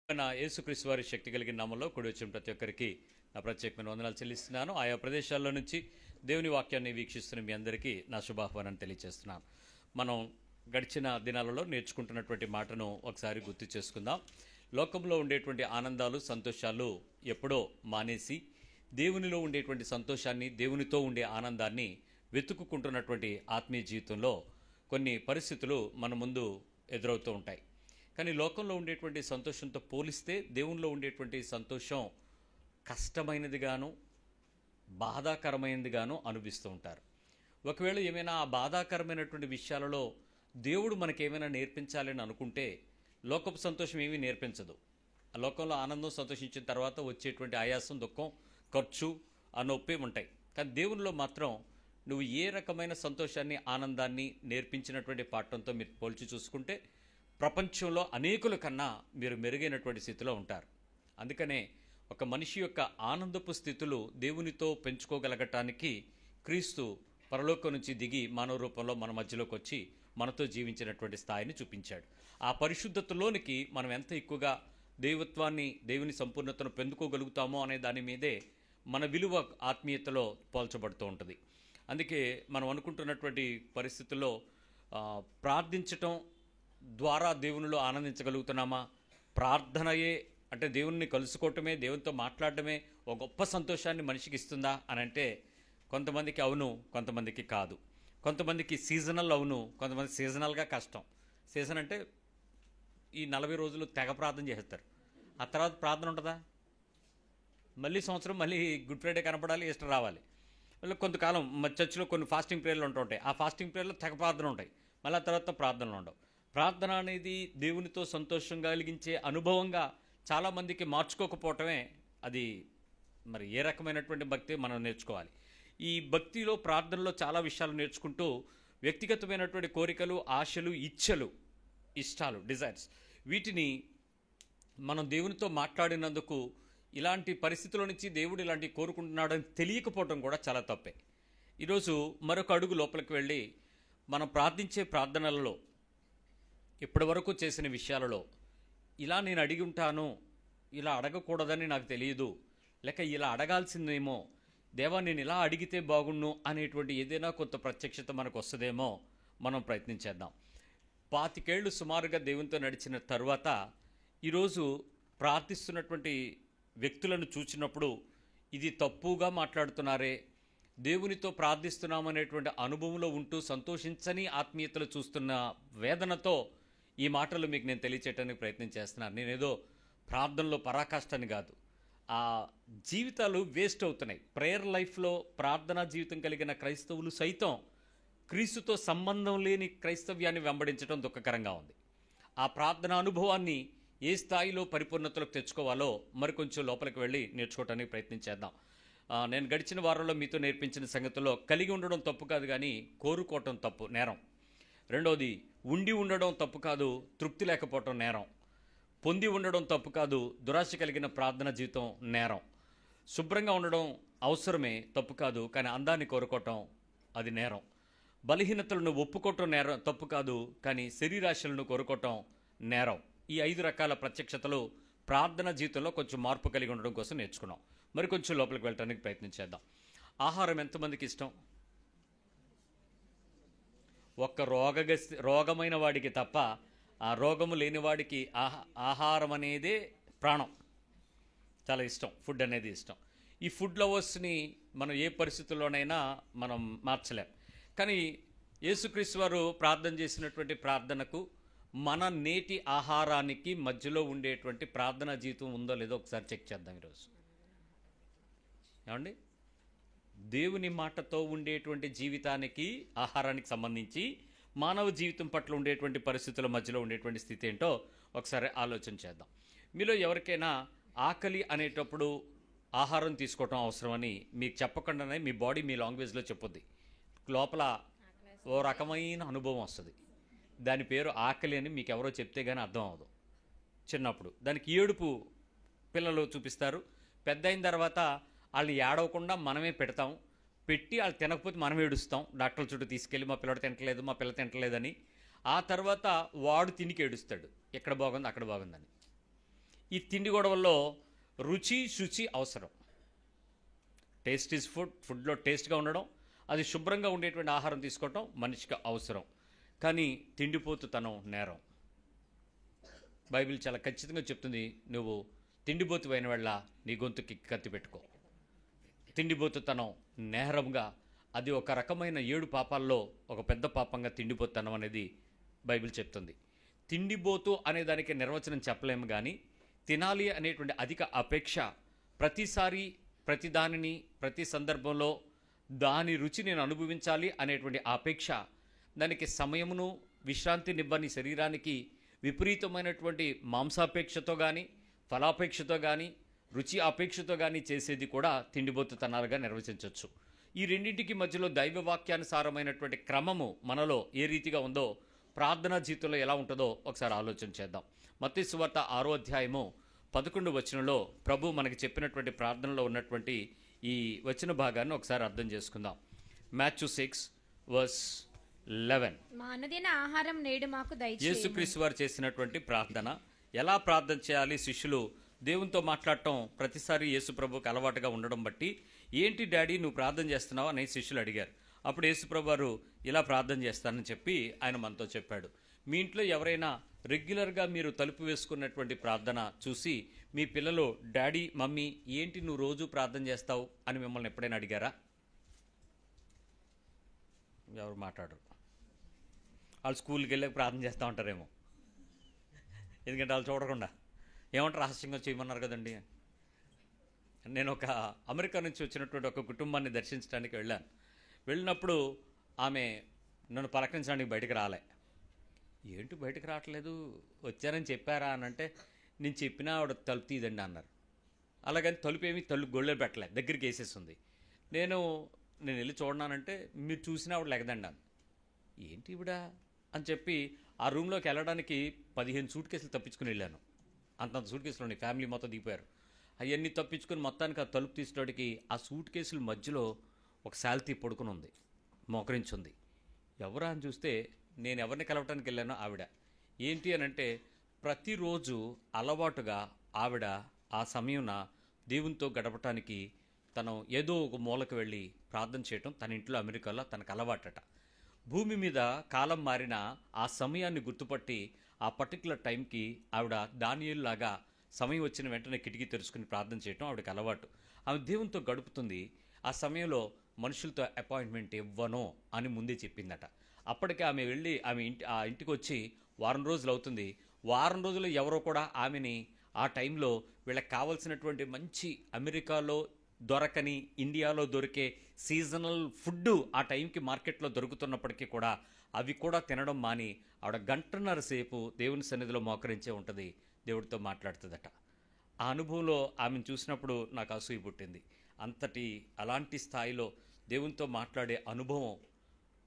నా యేసుక్రీస్తు వారి శక్తి కలిగిన నామంలో కూడి వచ్చిన ప్రతి ఒక్కరికి నా ప్రత్యేకమైన వందనాలు చెల్లిస్తున్నాను. ఆయా ప్రదేశాల్లో నుంచి దేవుని వాక్యాన్ని వీక్షిస్తున్న మీ అందరికీ నా శుభాహ్వానాన్ని తెలియజేస్తున్నాను. మనం గడిచిన దినాలలో నేర్చుకుంటున్నటువంటి మాటను ఒకసారి గుర్తు చేసుకుందాం. లోకంలో ఉండేటువంటి ఆనందాలు, సంతోషాలు ఎప్పుడో మానేసి దేవునిలో ఉండేటువంటి సంతోషాన్ని, దేవునితో ఉండే ఆనందాన్ని వెతుక్కుంటున్నటువంటి ఆత్మీయ జీవితంలో కొన్ని పరిస్థితులు మన ముందు ఎదురవుతూ ఉంటాయి. కానీ లోకంలో ఉండేటువంటి సంతోషంతో పోలిస్తే దేవునిలో ఉండేటువంటి సంతోషం కష్టమైనదిగాను, బాధాకరమైనదిగాను అనిపిస్తూ ఉంటారు. ఒకవేళ ఏమైనా ఆ బాధాకరమైనటువంటి విషయాలలో దేవుడు మనకేమైనా నేర్పించాలని అనుకుంటే లోకపు సంతోషం ఏమీ నేర్పించదు. ఆ లోకంలో ఆనందం, సంతోషించిన తర్వాత వచ్చేటువంటి ఆయాసం, దుఃఖం, ఖర్చు, ఆ నొప్పి ఉంటాయి. కానీ దేవునిలో మాత్రం నువ్వు ఏ రకమైన సంతోషాన్ని, ఆనందాన్ని నేర్పించినటువంటి పాఠంతో మీరు పోల్చి చూసుకుంటే ప్రపంచంలో అనేకుల కన్నా మీరు మెరుగైనటువంటి స్థితిలో ఉంటారు. అందుకనే ఒక మనిషి యొక్క ఆనందపు స్థితులు దేవునితో పెంచుకోగలగటానికి క్రీస్తు పరలోకం నుంచి దిగి మానవ రూపంలో మన మధ్యలోకి వచ్చి మనతో జీవించినటువంటి స్థాయిని చూపించాడు. ఆ పరిశుద్ధతలోనికి మనం ఎంత ఎక్కువగా దైవత్వాన్ని, దేవుని సంపూర్ణతను పొందుకోగలుగుతామో అనే దాని మీదే మన విలువ ఆత్మీయతలో పోల్చబడుతూ ఉంటుంది. అందుకే మనం అనుకుంటున్నటువంటి పరిస్థితుల్లో ప్రార్థించటం ద్వారా దేవునిలో ఆనందించగలుగుతున్నామా? ప్రార్థనయే అంటే దేవుణ్ణి కలుసుకోవటమే, దేవునితో మాట్లాడటమే ఒక గొప్ప సంతోషాన్ని మనిషికి ఇస్తుందా అని అంటే కొంతమందికి అవును, కొంతమందికి కాదు. కొంతమందికి సీజనల్ అవును, కొంతమంది సీజనల్గా కష్టం. సీజన్ అంటే ఈ 40 రోజులు తెగ ప్రార్థన చేస్తారు. ఆ తర్వాత ప్రార్థన ఉంటుందా? మళ్ళీ సంవత్సరం మళ్ళీ గుడ్ ఫ్రైడే కనపడాలి, ఈస్టర్ రావాలి. మళ్ళీ కొంతకాలం చర్చిలో కొన్ని ఫాస్టింగ్ ప్రేయర్లు ఉంటుంటాయి. ఆ ఫాస్టింగ్ ప్రేయర్లో తెగ ప్రార్థన ఉంటాయి. మళ్ళీ ఆ తర్వాత ప్రార్థనలు ఉండవు. ప్రార్థన అనేది దేవునితో సంతోషం కలిగించే అనుభవంగా చాలామందికి మార్చుకోకపోవటమే అది మరి ఏ రకమైనటువంటి భక్తి మనం నేర్చుకోవాలి. ఈ భక్తిలో, ప్రార్థనలో చాలా విషయాలు నేర్చుకుంటూ వ్యక్తిగతమైనటువంటి కోరికలు, ఆశలు, ఇష్టాలు, డిజైర్స్, వీటిని మనం దేవునితో మాట్లాడినందుకు ఇలాంటి పరిస్థితుల నుంచి దేవుడు ఇలాంటి కోరుకుంటున్నాడని తెలియకపోవడం కూడా చాలా తప్పే. ఈరోజు మరొక అడుగు లోపలికి వెళ్ళి మనం ప్రార్థించే ప్రార్థనలలో ఇప్పటి వరకు చేసిన విషయాలలో ఇలా నేను అడిగి ఉంటాను, ఇలా అడగకూడదని నాకు తెలియదు, లేక ఇలా అడగాల్సిందేమో, దేవా నేను ఇలా అడిగితే బాగుండు అనేటువంటి ఏదైనా కొంత ప్రత్యక్షత మనకు వస్తుందేమో మనం ప్రయత్నించేద్దాం. 25 ఏళ్ళు సుమారుగా దేవునితో నడిచిన తరువాత ఈరోజు ప్రార్థిస్తున్నటువంటి వ్యక్తులను చూసినప్పుడు ఇది తప్పుగా మాట్లాడుతున్నారే, దేవునితో ప్రార్థిస్తున్నామనేటువంటి అనుభవంలో ఉంటూ సంతోషించని ఆత్మీయతలు చూస్తున్న వేదనతో ఈ మాటలు మీకు నేను తెలియచేయడానికి ప్రయత్నం చేస్తున్నాను. నేనేదో ప్రార్థనలో పరాకాష్ఠని కాదు. ఆ జీవితాలు వేస్ట్ అవుతున్నాయి. ప్రేయర్ లైఫ్లో ప్రార్థనా జీవితం కలిగిన క్రైస్తవులు సైతం క్రీస్తుతో సంబంధం లేని క్రైస్తవ్యాన్ని వెంబడించడం దుఃఖకరంగా ఉంది. ఆ ప్రార్థనా అనుభవాన్ని ఏ స్థాయిలో పరిపూర్ణతలోకి తెచ్చుకోవాలో మరికొంచెం లోపలికి వెళ్ళి నేర్చుకోవడానికి ప్రయత్నం చేద్దాం. నేను గడిచిన వారంలో మీతో నేర్పించిన సంగతుల్లో కలిగి ఉండడం తప్పు కాదు, కానీ కోరుకోవటం తప్పు, నేరం. రెండోది, ఉండి ఉండడం తప్పు కాదు, తృప్తి లేకపోవటం నేరం. పొంది ఉండడం తప్పు కాదు, దురాశ కలిగిన ప్రార్థన జీవితం నేరం. శుభ్రంగా ఉండడం అవసరమే, తప్పు కాదు, కానీ అందాన్ని కోరుకోవటం అది నేరం. బలహీనతలను ఒప్పుకోవటం నేరం, తప్పు కాదు, కానీ శరీరాశలను కోరుకోవటం నేరం. ఈ 5 రకాల ప్రత్యక్షతలు ప్రార్థన జీవితంలో కొంచెం మార్పు కలిగి ఉండడం కోసం నేర్చుకున్నాం. మరి కొంచెం లోపలికి వెళ్ళడానికి ప్రయత్నం చేద్దాం. ఆహారం ఎంతమందికి ఇష్టం? ఒక్క రోగమైన వాడికి తప్ప ఆ రోగము లేని వాడికి ఆహారం అనేదే ప్రాణం, చాలా ఇష్టం. ఫుడ్ అనేది ఇష్టం. ఈ ఫుడ్ లవర్స్ని మనం ఏ పరిస్థితుల్లోనైనా మనం మార్చలేం. కానీ యేసుక్రీస్తు వారు ప్రార్థన చేసినటువంటి ప్రార్థనకు, మన నేటి ఆహారానికి మధ్యలో ఉండేటువంటి ప్రార్థనా జీవితం ఉందో లేదో ఒకసారి చెక్ చేద్దాం ఈరోజు. ఏమండి? దేవుని మాటతో ఉండేటువంటి జీవితానికి, ఆహారానికి సంబంధించి మానవ జీవితం పట్ల ఉండేటువంటి పరిస్థితుల మధ్యలో ఉండేటువంటి స్థితి ఏంటో ఒకసారి ఆలోచన చేద్దాం. మీలో ఎవరికైనా ఆకలి అనేటప్పుడు ఆహారం తీసుకోవటం అవసరమని మీకు చెప్పకుండానే మీ బాడీ మీ లాంగ్వేజ్లో చెప్పుద్ది. లోపల ఓ రకమైన అనుభవం వస్తుంది. దాని పేరు ఆకలి అని మీకు ఎవరో చెప్తే కానీ అర్థం అవ్వదు. చిన్నప్పుడు దానికి ఏడుపు పిల్లలు చూపిస్తారు. పెద్ద అయిన తర్వాత వాళ్ళు ఏడవకుండా మనమే పెడతాం. పెట్టి వాళ్ళు తినకపోతే మనం ఏడుస్తాం. డాక్టర్ల చుట్టూ తీసుకెళ్ళి మా పిల్లడు తింటలేదు, మా పిల్ల తింటలేదని. ఆ తర్వాత వాడు తినికి ఏడుస్తాడు, ఎక్కడ బాగుంది అక్కడ బాగుందని. ఈ తిండి గొడవల్లో రుచి శుచి అవసరం. టేస్ట్ ఈజ్ ఫుడ్, ఫుడ్లో టేస్ట్గా ఉండడం, అది శుభ్రంగా ఉండేటువంటి ఆహారం తీసుకోవటం మనిషికి అవసరం. కానీ తిండిపోతుతనం నేరం. బైబిల్ చాలా ఖచ్చితంగా చెప్తుంది, నువ్వు తిండిపోతు అయిన వాళ్ళ నీ గొంతుకి కత్తి పెట్టుకో. తిండిపోతుతనం నేరంగా, అది ఒక రకమైన 7 పాపాల్లో ఒక పెద్ద పాపంగా తిండిపోతుతనం అనేది బైబిల్ చెప్తుంది. తిండిపోతు అనే దానికి నిర్వచనం చెప్పలేము, కానీ తినాలి అనేటువంటి అధిక అపేక్ష, ప్రతిసారి ప్రతి దానిని ప్రతి సందర్భంలో దాని రుచి నేను అనుభవించాలి అనేటువంటి అపేక్ష, దానికి సమయమును విశ్రాంతినివ్వని శరీరానికి విపరీతమైనటువంటి మాంసాపేక్షతో కానీ ఫలాపేక్షతో కానీ రుచి అపేక్షతో కానీ చేసేది కూడా తిండిబోతుతనాలుగా నిర్వచించవచ్చు. ఈ రెండింటికి మధ్యలో దైవవాక్యానుసారమైనటువంటి క్రమము మనలో ఏ రీతిగా ఉందో, ప్రార్థనా జీవితంలో ఎలా ఉంటుందో ఒకసారి ఆలోచన చేద్దాం. మత్తయి సువార్త 6వ అధ్యాయము 11వ వచనంలో ప్రభు మనకి చెప్పినటువంటి ప్రార్థనలో ఉన్నటువంటి ఈ వచన భాగాన్ని ఒకసారి అర్థం చేసుకుందాం. మాథ్యూ 6:11. మా అనుదిన ఆహారం నేడు మాకు దయచేయము. యేసుక్రీస్తు వారు చేసినటువంటి ప్రార్థన. ఎలా ప్రార్థన చేయాలి? శిష్యులు దేవునితో మాట్లాడటం ప్రతిసారి యేసు ప్రభువుకి అలవాటుగా ఉండడం బట్టి, ఏంటి డాడీ నువ్వు ప్రార్థన చేస్తున్నావు అని శిష్యులు అడిగారు. అప్పుడు యేసు ప్రభు వారు ఇలా ప్రార్థన చేస్తానని చెప్పి ఆయన మనతో చెప్పాడు. మీ ఇంట్లో ఎవరైనా రెగ్యులర్గా మీరు తలుపు వేసుకున్నటువంటి ప్రార్థన చూసి మీ పిల్లలు డాడీ మమ్మీ ఏంటి నువ్వు రోజు ప్రార్థన చేస్తావు అని మిమ్మల్ని ఎప్పుడైనా అడిగారా? ఎవరు మాట్లాడరు. వాళ్ళు స్కూల్కి వెళ్ళి ప్రార్థన చేస్తూ ఉంటారేమో, ఎందుకంటే వాళ్ళు చూడకుండా ఏమంటారు, రహస్యంగా చేయమన్నారు కదండి. నేను ఒక అమెరికా నుంచి వచ్చినటువంటి ఒక కుటుంబాన్ని దర్శించడానికి వెళ్ళినప్పుడు ఆమె నన్ను పలకరించడానికి బయటకు రాలే. ఏంటి బయటకు రావట్లేదు, వచ్చారని చెప్పారా అని అంటే, నేను చెప్పినా ఆవిడ తలుపు తీదండి అన్నారు. అలాగని తలుపు ఏమి గొళ్ళె పెట్టలే, దగ్గరికి వేసేస్తుంది. నేను వెళ్ళి చూడనానంటే, మీరు చూసినా ఆవిడ లెగదండి అన్న. ఏంటి ఇవిడ అని చెప్పి ఆ రూమ్లోకి వెళ్ళడానికి 15 సూట్ కేసులు తప్పించుకుని వెళ్ళాను. అంతంత సూట్ కేసులు ఉన్నాయి, ఫ్యామిలీ మొత్తం దిగిపోయారు. అవన్నీ తప్పించుకుని మొత్తానికి ఆ తలుపు తీసేటికి ఆ సూట్ కేసుల మధ్యలో ఒక శాల్తీ పడుకుని ఉంది, మోకరించుంది. ఎవరా అని చూస్తే నేను ఎవరిని కలవటానికి వెళ్ళానో ఆవిడ. ఏంటి అని అంటే, ప్రతిరోజు అలవాటుగా ఆవిడ ఆ సమయంన దేవునితో గడపటానికి తను ఏదో ఒక మూలకు వెళ్ళి ప్రార్థన చేయటం తన ఇంట్లో అమెరికాలో తనకు అలవాటట. భూమి మీద కాలం మారిన ఆ సమయాన్ని గుర్తుపట్టి ఆ పర్టికులర్ టైంకి ఆవిడ దానియేలులాగా సమయం వచ్చిన వెంటనే కిటికీ తెరుచుకుని ప్రార్థన చేయటం ఆవిడకి అలవాటు. ఆమె దేవునితో గడుపుతుంది. ఆ సమయంలో మనుషులతో అపాయింట్మెంట్ ఇవ్వను అని ముందే చెప్పిందట. అప్పటికే ఆమె వెళ్ళి ఆ ఇంటికి వచ్చి వారం రోజులు అవుతుంది. వారం రోజులు ఎవరో కూడా ఆమెని ఆ టైంలో వీళ్ళకి కావాల్సినటువంటి మంచి అమెరికాలో దొరకని, ఇండియాలో దొరికే సీజనల్ ఫుడ్ ఆ టైంకి మార్కెట్లో దొరుకుతున్నప్పటికీ కూడా అవి కూడా తినడం మాని ఆవిడ 1.5 గంటల సేపు దేవుని సన్నిధిలో మోకరించే ఉంటుంది, దేవుడితో మాట్లాడుతుందట. ఆ అనుభవంలో ఆమెను చూసినప్పుడు నాకు అసూయ పుట్టింది. అలాంటి స్థాయిలో దేవునితో మాట్లాడే అనుభవం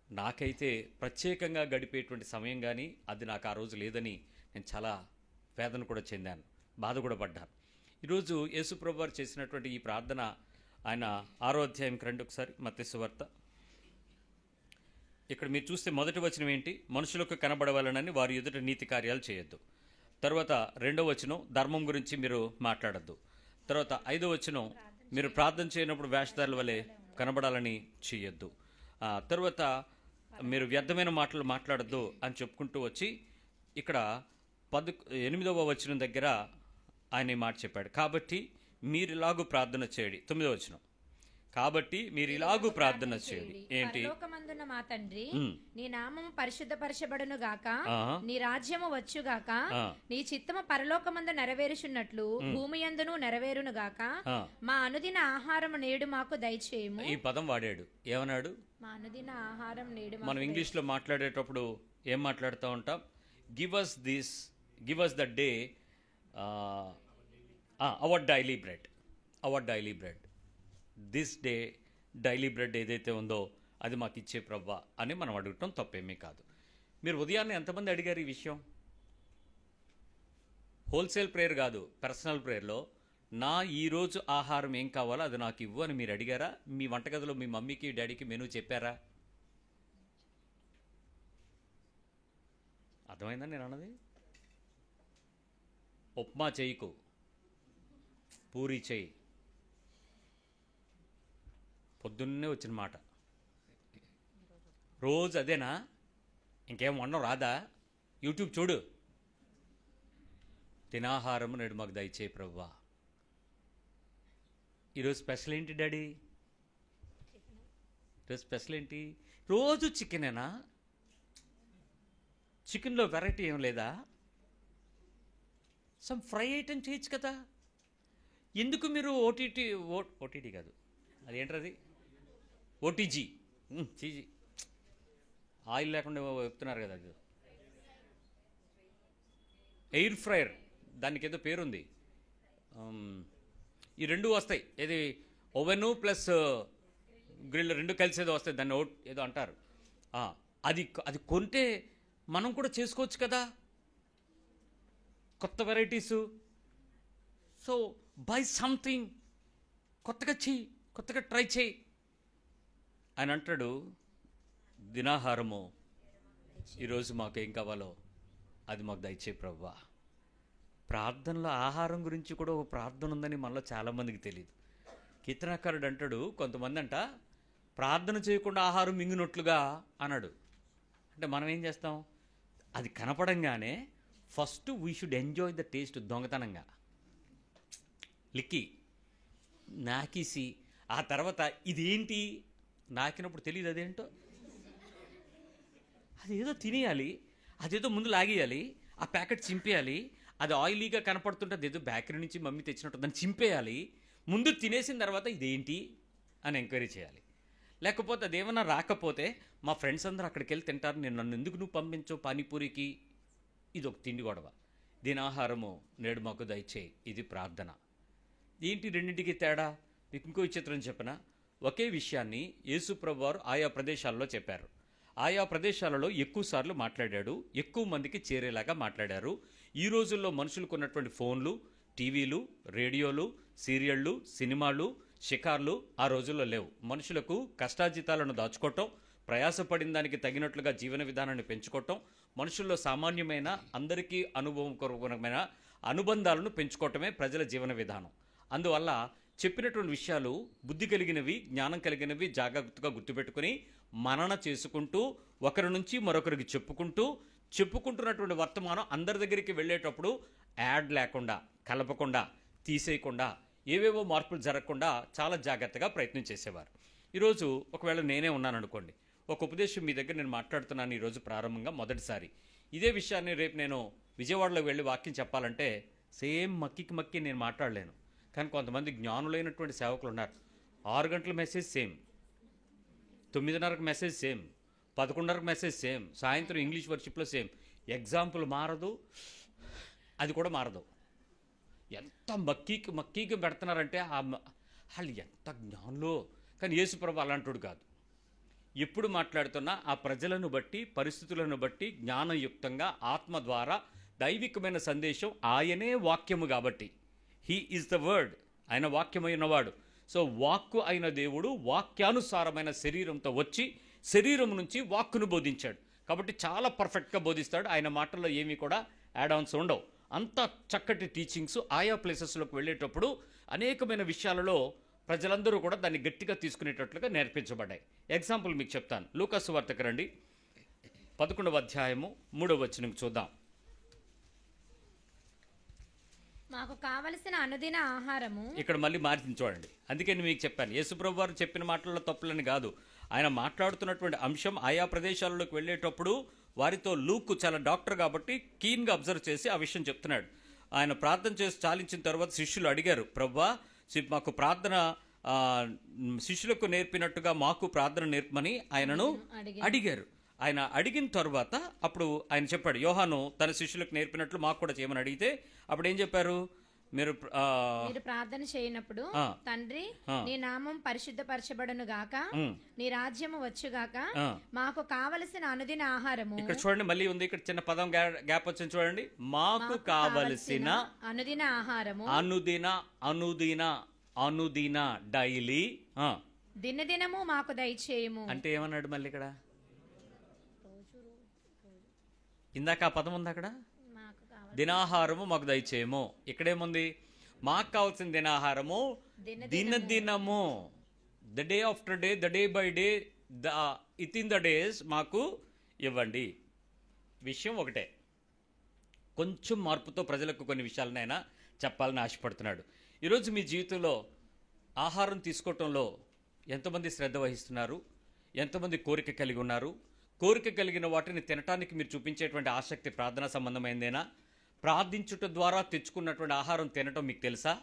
నాకైతే ప్రత్యేకంగా గడిపేటువంటి సమయం కానీ అది నాకు ఆ రోజు లేదని నేను చాలా వేదన కూడా చెందాను, బాధ కూడా పడ్డాను. ఈరోజు యేసు ప్రభు వారు చేసినటువంటి ఈ ప్రార్థన ఆయన 6వ అధ్యాయంకి రండి ఒకసారి. మత్తయి సువార్త. ఇక్కడ మీరు చూస్తే మొదటి వచనం ఏంటి? మనుషులకు కనబడవాలనని వారి ఎదుట నీతి కార్యాలు చేయొద్దు. తర్వాత 2వ వచనం ధర్మం గురించి మీరు మాట్లాడద్దు. తర్వాత 5వ వచనం మీరు ప్రార్థన చేయనప్పుడు వేషధారుల వలె కనబడాలని చేయొద్దు. తర్వాత మీరు వ్యర్థమైన మాటలు మాట్లాడద్దు అని చెప్పుకుంటూ వచ్చి ఇక్కడ 8వ వచనం దగ్గర ఆయన ఈ మాట చెప్పాడు. కాబట్టి మీరు ఇలాగూ ప్రార్థన చేయండి. 9వ వచనం. కాబట్టి మీరు ఇలాగూ ప్రార్థన చేయండి. ఏంటి? పరలోకమందున్న మా తండ్రి, నీ నామము పరిశుద్ధపరచబడును గాక, నీ రాజ్యము వచ్చుగాక, నీ చిత్తము పరలోకమందు నెరవేరుచున్నట్లు భూమి యందును నెరవేరును గాక, మా అనుదిన ఆహారము నేడు మాకు దయచేయము. ఈ పదం వాడాడు. ఏమన్నాడు? మా అనుదిన ఆహారం నేడు. మనం ఇంగ్లీష్లో మాట్లాడేటప్పుడు ఏం మాట్లాడుతూ ఉంటాం? Give us the day our daily bread. This day daily bread ఏదైతే ఉందో అది మాకు ఇచ్చే ప్రవ్వా అని మనం అడగటం తప్పేమీ కాదు. మీరు ఉదయాన్నే ఎంతమంది అడిగారు ఈ విషయం? హోల్సేల్ ప్రేయర్ కాదు, పర్సనల్ ప్రేయర్లో నా ఈరోజు ఆహారం ఏం కావాలో అది నాకు ఇవ్వు అని మీరు అడిగారా? మీ వంటగదిలో మీ మమ్మీకి డాడీకి మెనూ చెప్పారా? అర్థమైందా నేను అన్నది? ఉప్మా చేయకు, పూరి చేయి. పొద్దున్నే వచ్చిన మాట. రోజు అదేనా? ఇంకేం వండడం రాదా? యూట్యూబ్ చూడు. తినాహారము నేడు మాకు దయచేయి ప్రభువా. ఈరోజు స్పెషల్ ఏంటి డాడీ? ఈరోజు స్పెషల్ ఏంటి? రోజు చికెనేనా? చికెన్లో వెరైటీ ఏం లేదా? సమ్ ఫ్రై ఐటెం చేయొచ్చు కదా. ఎందుకు మీరు ఓటీటీ కాదు, అదేంటది, ఓటీజీ చీజీ ఆయిల్ లేకుండా చెప్తున్నారు కదా, అది ఎయిర్ ఫ్రైయర్, దానికి ఏదో పేరుంది. ఈ రెండు వస్తాయి, ఏది ఓవెను ప్లస్ గ్రిల్ రెండు కలిసి ఏదో వస్తాయి, దాన్ని ఏదో అంటారు. అది కొంటే మనం కూడా చేసుకోవచ్చు కదా కొత్త వెరైటీసు. సో బై సంథింగ్, కొత్తగా చెయ్యి, కొత్తగా ట్రై చేయి అని అంటాడు. దినాహారము ఈరోజు మాకు ఏం కావాలో అది మాకు దయచేయి ప్రభువా. ప్రార్థనలో ఆహారం గురించి కూడా ఒక ప్రార్థన ఉందని మనలో చాలామందికి తెలియదు. కీర్తనకారుడు అంటాడు, కొంతమంది అంట ప్రార్థన చేయకుండా ఆహారం మింగినట్లుగా అన్నాడు. అంటే మనం ఏం చేస్తాం? అది కనపడంగానే first we should enjoy the taste. దొంగతనంగా లిక్కి నాకేసి ఆ తర్వాత ఇదేంటి నాకినప్పుడు తెలియదు అదేంటో, అదేదో తినేయాలి, అదేదో ముందు లాగేయాలి, ఆ ప్యాకెట్ చింపేయాలి, అది ఆయిలీగా కనపడుతుంటే అదేదో బేకరీ నుంచి మమ్మీ తెచ్చినట్టు దాన్ని చింపేయాలి, ముందు తినేసిన తర్వాత ఇదేంటి అని ఎంక్వైరీ చేయాలి. లేకపోతే అదేమన్నా రాకపోతే మా ఫ్రెండ్స్ అందరూ అక్కడికి వెళ్ళి తింటారు, నన్ను ఎందుకు నువ్వు పంపించవు పానీపూరికి, ఇది ఒక తిండి గొడవ. దీని ఆహారము నేడు మాకు దయచేయి, ఇది ప్రార్థన. ఏంటి రెండింటికి తేడా? మీకు ఇంకో చిత్రం చెప్పిన ఒకే విషయాన్ని యేసు ప్రభువు వారు ఆయా ప్రదేశాల్లో చెప్పారు. ఆయా ప్రదేశాలలో ఎక్కువ సార్లు మాట్లాడాడు, ఎక్కువ మందికి చేరేలాగా మాట్లాడారు. ఈ రోజుల్లో మనుషులకు ఉన్నటువంటి ఫోన్లు, టీవీలు, రేడియోలు, సీరియళ్ళు, సినిమాలు, షికార్లు ఆ రోజుల్లో లేవు. మనుషులకు కష్టాజీతాలను దాచుకోవటం, ప్రయాసపడిన దానికి తగినట్లుగా జీవన విధానాన్ని పెంచుకోవటం, మనుషుల్లో సామాన్యమైన అందరికీ అనుభవపూర్వకమైన అనుబంధాలను పెంచుకోవటమే ప్రజల జీవన విధానం. అందువల్ల చెప్పినటువంటి విషయాలు బుద్ధి కలిగినవి, జ్ఞానం కలిగినవి జాగ్రత్తగా గుర్తుపెట్టుకుని మనన చేసుకుంటూ ఒకరి నుంచి మరొకరికి చెప్పుకుంటున్నటువంటి వర్తమానం అందరి దగ్గరికి వెళ్ళేటప్పుడు యాడ్ లేకుండా, కలపకుండా, తీసేయకుండా, ఏవేవో మార్పులు జరగకుండా చాలా జాగ్రత్తగా ప్రయత్నం చేసేవారు. ఈరోజు ఒకవేళ నేనే ఉన్నాను అనుకోండి, ఒక ఉపదేశం మీ దగ్గర నేను మాట్లాడుతున్నాను ఈరోజు ప్రారంభంగా మొదటిసారి. ఇదే విషయాన్ని రేపు నేను విజయవాడలో వెళ్ళి వాక్యం చెప్పాలంటే సేమ్ మక్కి నేను మాట్లాడలేను. కానీ కొంతమంది జ్ఞానులైనటువంటి సేవకులు ఉన్నారు. 6 గంటల మెసేజ్ సేమ్, 9:30కి మెసేజ్ సేమ్, 11:30కి మెసేజ్ సేమ్, సాయంత్రం ఇంగ్లీష్ వర్షిప్లో సేమ్. ఎగ్జాంపుల్ మారదు, అది కూడా మారదు. ఎంత మక్కీకి పెడుతున్నారంటే వాళ్ళు ఎంత జ్ఞానులో. కానీ యేసుప్రభు అలాంటివాడు కాదు. ఎప్పుడు మాట్లాడుతున్నా ఆ ప్రజలను బట్టి, పరిస్థితులను బట్టి జ్ఞానయుక్తంగా ఆత్మ ద్వారా దైవికమైన సందేశం, ఆయనే వాక్యము కాబట్టి, హీ ఈజ్ ద వర్డ్, ఆయన వాక్యమైనవాడు. సో వాక్కు అయిన దేవుడు వాక్యానుసారమైన శరీరంతో వచ్చి శరీరం నుంచి వాక్కును బోధించాడు కాబట్టి చాలా పర్ఫెక్ట్గా బోధిస్తాడు. ఆయన మాటల్లో ఏమీ కూడా యాడ్ ఆన్స్ ఉండవు. అంత చక్కటి టీచింగ్స్ ఆయా ప్లేసెస్లోకి వెళ్ళేటప్పుడు అనేకమైన విషయాలలో ప్రజలందరూ కూడా దాన్ని గట్టిగా తీసుకునేటట్లుగా నేర్పించబడ్డాయి. ఎగ్జాంపుల్ మీకు చెప్తాను. లూకా సువార్తకు రండి, 11వ అధ్యాయము 3వ వచనం చూద్దాం. మాకు కావలసిన అనుదిన ఆహారము. ఇక్కడ మళ్ళీ మార్చి చూడండి. అందుకని మీకు చెప్పాను, యేసుప్రభు వారు చెప్పిన మాటల్లో తప్పులని కాదు, ఆయన మాట్లాడుతున్నటువంటి అంశం ఆయా ప్రదేశాలలోకి వెళ్ళేటప్పుడు వారితో లూకు చాలా డాక్టర్ కాబట్టి కీన్గా అబ్జర్వ్ చేసి ఆ విషయం చెప్తున్నాడు. ఆయన ప్రార్థన చేసి చాలించిన తర్వాత శిష్యులు అడిగారు, ప్రభువా మాకు ప్రార్థన శిష్యులకు నేర్పినట్టుగా మాకు ప్రార్థన నేర్పమని ఆయనను అడిగారు. ఆయన అడిగిన తర్వాత అప్పుడు ఆయన చెప్పాడు, యోహాను తన శిష్యులకు నేర్పినట్లు మాకు కూడా చేయమని అడిగితే అప్పుడు ఏం చెప్పారు, మీరు ప్రార్థన చేయనప్పుడు తండ్రి నీ నామం పరిశుద్ధపరచబడును గాక, నీ రాజ్యము వచ్చుగాక, మాకు కావలసిన అనుదిన ఆహారము. ఇక్కడ చూడండి, మళ్ళీ ఉంది ఇక్కడ చిన్న పదం గ్యాప్ వచ్చింది చూడండి. మాకు కావలసిన అనుదిన ఆహారము, అనుదిన డైలీ, దినదినము మాకు దయచేయము. అంటే ఏమన్నాడు మళ్ళీ ఇక్కడ? ఇందాక ఆ పదం ఉంది అక్కడ, దినాహారము మాకు దయచేయము. ఇక్కడేముంది? మాకు కావాల్సిన దినాహారము దినదినము, the day after day, the day by day, it in the days మాకు ఇవ్వండి. విషయం ఒకటే, కొంచెం మార్పుతో ప్రజలకు కొన్ని విషయాలనైనా చెప్పాలని ఆశపడుతున్నాడు. ఈరోజు మీ జీవితంలో ఆహారం తీసుకోవటంలో ఎంతమంది శ్రద్ధ వహిస్తున్నారు? ఎంతమంది కోరిక కలిగి ఉన్నారు? కోరిక కలిగిన వాటిని తినటానికి మీరు చూపించేటువంటి ఆసక్తి ప్రార్థనా సంబంధమైందేనా? ప్రార్థించుట ద్వారా తెచ్చుకున్నటువంటి ఆహారం తినటం మీకు తెలుసా?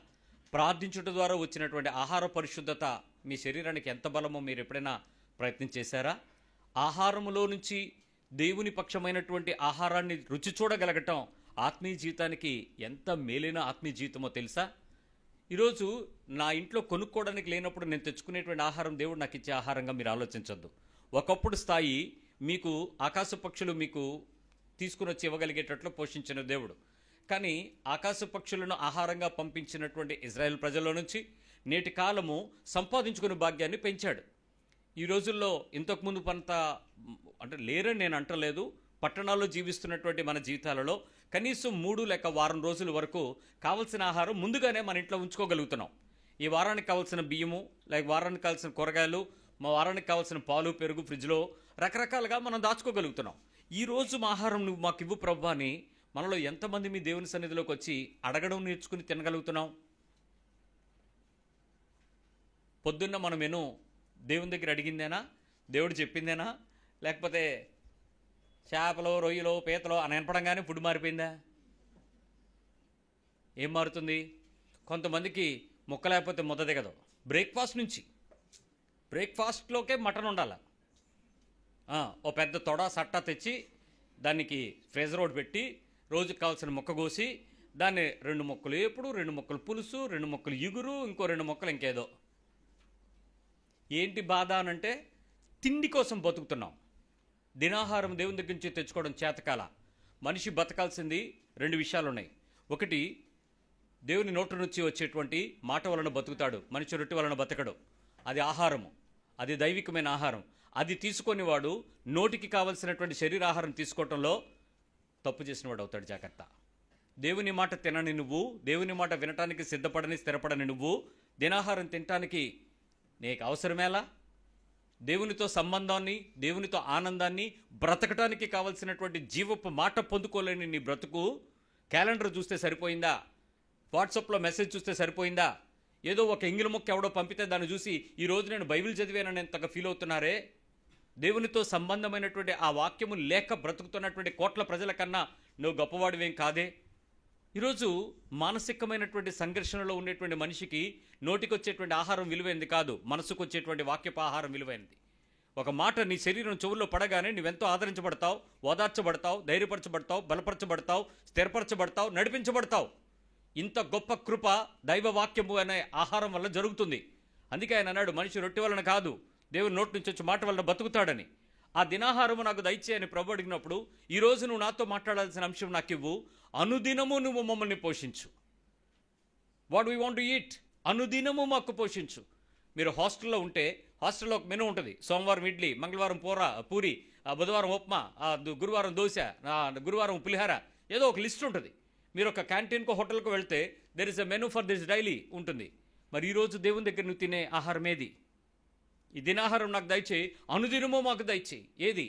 ప్రార్థించుట ద్వారా వచ్చినటువంటి ఆహార పరిశుద్ధత మీ శరీరానికి ఎంత బలమో మీరు ఎప్పుడైనా ప్రయత్నం చేశారా? ఆహారములో నుంచి దేవుని పక్షమైనటువంటి ఆహారాన్ని రుచి చూడగలగటం ఆత్మీయ జీవితానికి ఎంత మేలైన ఆత్మీయ జీవితమో తెలుసా? ఈరోజు నా ఇంట్లో కొనుక్కోవడానికి లేనప్పుడు నేను తెచ్చుకునేటువంటి ఆహారం దేవుడు నాకు ఇచ్చే ఆహారంగా మీరు ఆలోచించొద్దు. ఒకప్పుడు స్థాయి మీకు ఆకాశ పక్షులు మీకు తీసుకుని వచ్చి ఇవ్వగలిగేటట్లు పోషించిన దేవుడు. కానీ ఆకాశ పక్షులను ఆహారంగా పంపించినటువంటి ఇజ్రాయెల్ ప్రజల్లో నుంచి నేటి కాలము సంపాదించుకునే భాగ్యాన్ని పెంచాడు. ఈ రోజుల్లో ఇంతకుముందు పంత అంటే లేరని నేను అంటలేదు, పట్టణాల్లో జీవిస్తున్నటువంటి మన జీవితాలలో కనీసం 3 లేక వారం రోజుల వరకు కావలసిన ఆహారం ముందుగానే మన ఇంట్లో ఉంచుకోగలుగుతున్నాం. ఈ వారానికి కావాల్సిన బియ్యము, లేక వారానికి కావాల్సిన కూరగాయలు, మా వారానికి కావాల్సిన పాలు, పెరుగు ఫ్రిడ్జ్లో రకరకాలుగా మనం దాచుకోగలుగుతున్నాం. ఈరోజు మా ఆహారం నువ్వు మాకు ఇవ్వు ప్రభు అని మనలో ఎంతమంది మీ దేవుని సన్నిధిలోకి వచ్చి అడగడం నేర్చుకుని తినగలుగుతున్నాం? పొద్దున్న మనం మెను దేవుని దగ్గర అడిగిందేనా? దేవుడు చెప్పిందేనా? లేకపోతే చేపలో, రొయ్యలో, పీతలో అని వినపడంగానే ఫుడ్ మారిపోయిందా? ఏం మారుతుంది? కొంతమందికి ముక్క లేకపోతే ముద్ద దిగదు. బ్రేక్ఫాస్ట్ నుంచి బ్రేక్ఫాస్ట్లోకే మటన్ ఉండాలి. ఓ పెద్ద తొడ సట్టా తెచ్చి దానికి ఫ్రీజర్ ఒకటి పెట్టి రోజుకి కావాల్సిన ముక్క కోసి దాన్ని 2 ముక్కలు ఎప్పుడు, 2 ముక్కలు పులుసు, 2 ముక్కలు ఇగురు, ఇంకో 2 ముక్కలు ఇంకేదో. ఏంటి బాధ అనంటే తిండి కోసం బతుకుతున్నాం. దినాహారం దేవుని దగ్గర నుంచి తెచ్చుకోవడం చేతకాల. మనిషి బతకాల్సింది 2 విషయాలు ఉన్నాయి. ఒకటి, దేవుని నోటి నుంచి వచ్చేటువంటి మాట వలన బతుకుతాడు, మనిషి రొట్టె వలన బతకడు. అది ఆహారము, అది దైవికమైన ఆహారం. అది తీసుకొని వాడు నోటికి కావలసినటువంటి శరీరాహారం తీసుకోవటంలో తప్పు చేసిన వాడు అవుతాడు. జాగ్రత్త. దేవుని మాట తినని నువ్వు, దేవుని మాట వినటానికి సిద్ధపడని స్థిరపడని నువ్వు దినాహారం తినటానికి నీకు అవసరమేలా? దేవునితో సంబంధాన్ని, దేవునితో ఆనందాన్ని, బ్రతకటానికి కావలసినటువంటి జీవపు మాట పొందుకోలేని నీ బ్రతుకు క్యాలెండర్ చూస్తే సరిపోయిందా? వాట్సాప్లో మెసేజ్ చూస్తే సరిపోయిందా? ఏదో ఒక ఎంగిలి మొక్క ఎవడో పంపితే దాన్ని చూసి ఈ రోజు నేను బైబిల్ చదివానని ఎంతగా ఫీల్ అవుతున్నారే? దేవునితో సంబంధమైనటువంటి ఆ వాక్యము లేక బ్రతుకుతున్నటువంటి కోట్ల ప్రజల కన్నా నువ్వు గొప్పవాడివేం కాదే. ఈరోజు మానసికమైనటువంటి సంఘర్షణలో ఉండేటువంటి మనిషికి నోటికొచ్చేటువంటి ఆహారం విలువైంది కాదు, మనసుకు వచ్చేటువంటి వాక్యపు ఆహారం విలువైనది. ఒక మాట నీ శరీరం చెవుల్లో పడగానే నువ్వెంతో ఆదరించబడతావు, ఓదార్చబడతావు, ధైర్యపరచబడతావు, బలపరచబడతావు, స్థిరపరచబడతావు, నడిపించబడతావు. ఇంత గొప్ప కృప దైవ వాక్యము అనే ఆహారం వల్ల జరుగుతుంది. అందుకే ఆయన అన్నాడు, మనిషి రొట్టె వలన కాదు దేవుని నోటి నుంచి వచ్చే మాట వలన బతుకుతాడని. ఆ దినాహారము నాకు దయచేయని ప్రభు అడిగినప్పుడు, ఈరోజు నువ్వు నాతో మాట్లాడాల్సిన అంశం నాకు ఇవ్వు, అనుదినము నువ్వు మమ్మల్ని పోషించు. What we want to eat, అనుదినము మాకు పోషించు. మీరు హాస్టల్లో ఉంటే హాస్టల్లో ఒక మెనూ ఉంటుంది. సోమవారం ఇడ్లీ, మంగళవారం పూరి, బుధవారం ఉప్మా, గురువారం దోశ, గురువారం పులిహార, ఏదో ఒక లిస్ట్ ఉంటుంది. మీరు ఒక క్యాంటీన్కో హోటల్కో వెళ్తే there is a menu for this daily ఉంటుంది. మరి ఈరోజు దేవుని దగ్గర నువ్వు తినే ఆహారం ఏది? ఈ దినాహారం నాకు దయచేయి, అనుదినమో మాకు దయచేయి. ఏది?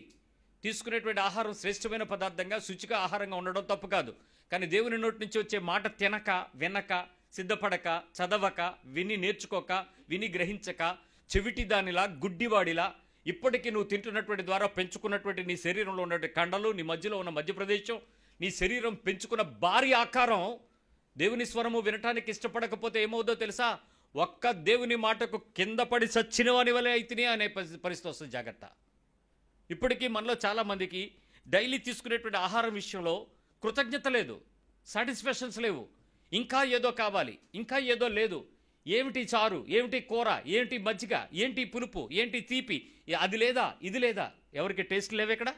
తీసుకునేటువంటి ఆహారం శ్రేష్టమైన పదార్థంగా, శుచిగా ఆహారంగా ఉండడం తప్పు కాదు. కానీ దేవుని నోటి నుంచి వచ్చే మాట తినక, వినక, సిద్ధపడక, చదవక, విని నేర్చుకోక, విని గ్రహించక, చెవిటి దానిలా, గుడ్డివాడిలా ఇప్పటికీ నువ్వు తింటున్నటువంటి ద్వారా పెంచుకున్నటువంటి నీ శరీరంలో ఉన్నటువంటి కండలు, నీ మధ్యలో ఉన్న మధ్యప్రదేశం, నీ శరీరం పెంచుకున్న భారీ ఆకారం దేవుని స్వరము వినటానికి ఇష్టపడకపోతే ఏమవుదో తెలుసా? ఒక్క దేవుని మాటకు కింద పడి చచ్చినవాని వలె అయితేనే అనే పరిస్థితి వస్తుంది. జాగ్రత్త. ఇప్పటికీ మనలో చాలామందికి డైలీ తీసుకునేటువంటి ఆహారం విషయంలో కృతజ్ఞత లేదు, సాటిస్ఫాక్షన్స్ లేవు. ఇంకా ఏదో కావాలి, ఇంకా ఏదో లేదు. ఏమిటి చారు, ఏమిటి కూర, ఏంటి మజ్జిగ, ఏంటి పులుపు, ఏంటి తీపి, అది లేదా, ఇది లేదా. ఎవరికి టేస్ట్ లేవా? ఇక్కడ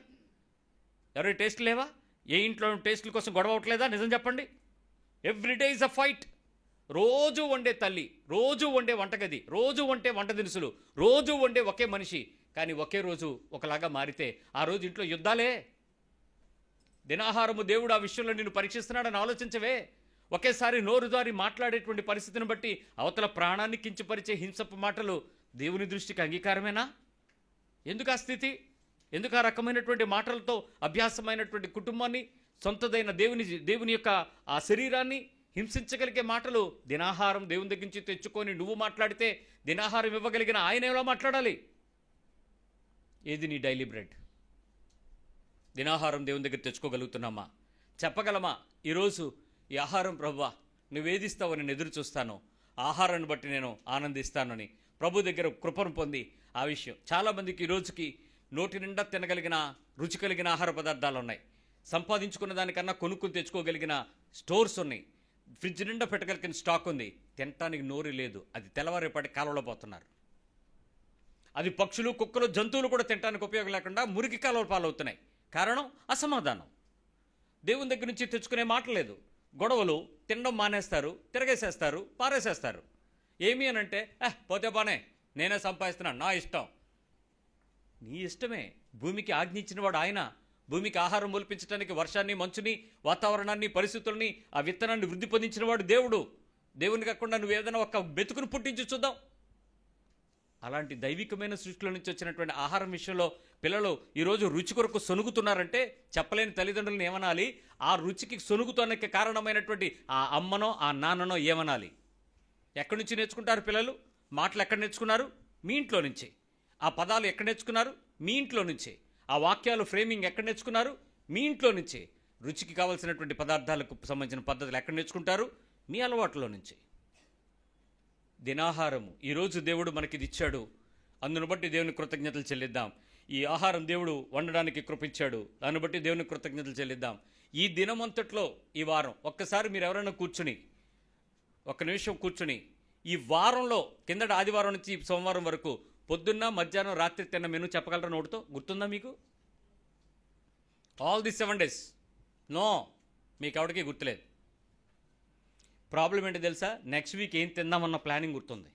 ఎవరికి టేస్ట్ లేవా? ఏ ఇంట్లో టేస్ట్ల కోసం గొడవ అవట్లేదా? నిజం చెప్పండి. Everyday is a fight. రోజు వండే తల్లి, రోజు వండే వంటగది, రోజు వండే వంట దినుసులు, రోజు వండే ఒకే మనిషి, కానీ ఒకే రోజు ఒకలాగా మారితే ఆ రోజు ఇంట్లో యుద్ధాలే. దినాహారము దేవుడు ఆ విషయంలో నిన్ను పరీక్షిస్తున్నాడని ఆలోచించవే. ఒకేసారి నోరు జారి మాట్లాడేటువంటి పరిస్థితిని బట్టి అవతల ప్రాణాన్ని కించపరిచే హింసపు మాటలు దేవుని దృష్టికి అంగీకారమేనా? ఎందుకు ఆ స్థితి? ఎందుకు ఆ రకమైనటువంటి మాటలతో అభ్యాసమైనటువంటి కుటుంబాన్ని, సొంతదైన దేవుని యొక్క ఆ శరీరాన్ని హింసించగలిగే మాటలు? దినాహారం దేవుని దగ్గర నుంచి తెచ్చుకొని నువ్వు మాట్లాడితే దినాహారం ఇవ్వగలిగిన ఆయన ఎలా మాట్లాడాలి? ఏది నీ డైలీ బ్రెడ్? దినాహారం దేవుని దగ్గర తెచ్చుకోగలుగుతున్నామా? చెప్పగలమా ఈరోజు ఈ ఆహారం ప్రభువా నువ్వేదిస్తావని నేను ఎదురు చూస్తాను, ఆహారాన్ని బట్టి నేను ఆనందిస్తానని ప్రభు దగ్గర కృపను పొంది ఆ విషయం చాలామందికి ఈ రోజుకి నోటి నిండా తినగలిగిన రుచి కలిగిన ఆహార పదార్థాలు ఉన్నాయి, సంపాదించుకున్న దానికన్నా కొనుక్కుని తెచ్చుకోగలిగిన స్టోర్స్ ఉన్నాయి, ఫ్రిడ్జ్ నిండా పెట్టగలిగిన స్టాక్ ఉంది, తినటానికి నోరు లేదు. అది తెల్లవారేపాటి కాలంలో పోతున్నారు. అది పక్షులు, కుక్కలు, జంతువులు కూడా తినడానికి ఉపయోగం లేకుండా మురికి కాలువలు పాలవుతున్నాయి. కారణం అసమాధానం. దేవుని దగ్గర నుంచి తెచ్చుకునే మాట లేదు. గొడవలు, తినడం మానేస్తారు, తిరగేసేస్తారు, పారేసేస్తారు. ఏమి అనంటే పోతే బానే, నేనే సంపాదిస్తున్నాను, నా ఇష్టం. నీ ఇష్టమే. భూమికి ఆజ్ఞించిన వాడు ఆయన. భూమికి ఆహారం మొలిపించడానికి వర్షాన్ని, మంచుని, వాతావరణాన్ని, పరిస్థితుల్ని, ఆ విత్తనాన్ని వృద్ధి పొందించిన వాడు దేవుడు. దేవుని కాకుండా నువ్వు ఏదైనా ఒక బెతుకును పుట్టించి చూద్దాం. అలాంటి దైవికమైన సృష్టిలో నుంచి వచ్చినటువంటి ఆహారం విషయంలో పిల్లలు ఈరోజు రుచి కొరకు సొనుగుతున్నారంటే చెప్పలేని తల్లిదండ్రులను ఏమనాలి? ఆ రుచికి సొనుగుతానికి కారణమైనటువంటి ఆ అమ్మనో ఆ నాన్ననో ఏమనాలి? ఎక్కడి నుంచి నేర్చుకుంటారు పిల్లలు? మాటలు ఎక్కడ నేర్చుకున్నారు? మీ ఇంట్లో నుంచి. ఆ పదాలు ఎక్కడ నేర్చుకున్నారు? మీ ఇంట్లో నుంచి. ఆ వాక్యాలు ఫ్రేమింగ్ ఎక్కడ నేర్చుకున్నారు? మీ ఇంట్లో నుంచి. రుచికి కావాల్సినటువంటి పదార్థాలకు సంబంధించిన పద్ధతులు ఎక్కడ నేర్చుకుంటారు? మీ అలవాట్లో నుంచి. దినాహారము ఈరోజు దేవుడు మనకి ఇచ్చాడు, అందును బట్టి దేవుని కృతజ్ఞతలు చెల్లిద్దాం. ఈ ఆహారం దేవుడు వండడానికి కృపించాడు, దాన్ని బట్టి దేవుని కృతజ్ఞతలు చెల్లిద్దాం. ఈ దినమంతట్లో ఈ వారం ఒక్కసారి మీరు ఎవరైనా కూర్చుని ఒక్క నిమిషం కూర్చుని ఈ వారంలో కిందటి ఆదివారం నుంచి సోమవారం వరకు పొద్దున్న, మధ్యాహ్నం, రాత్రి తిన్న మెనూ చెప్పగలరా? నోటితో గుర్తుందా మీకు? All the 7 days? నో, మీకు ఎవరికి గుర్తులేదు. ప్రాబ్లం ఏంటి తెలుసా? నెక్స్ట్ వీక్ ఏం తిందామన్న ప్లానింగ్ గుర్తుంది,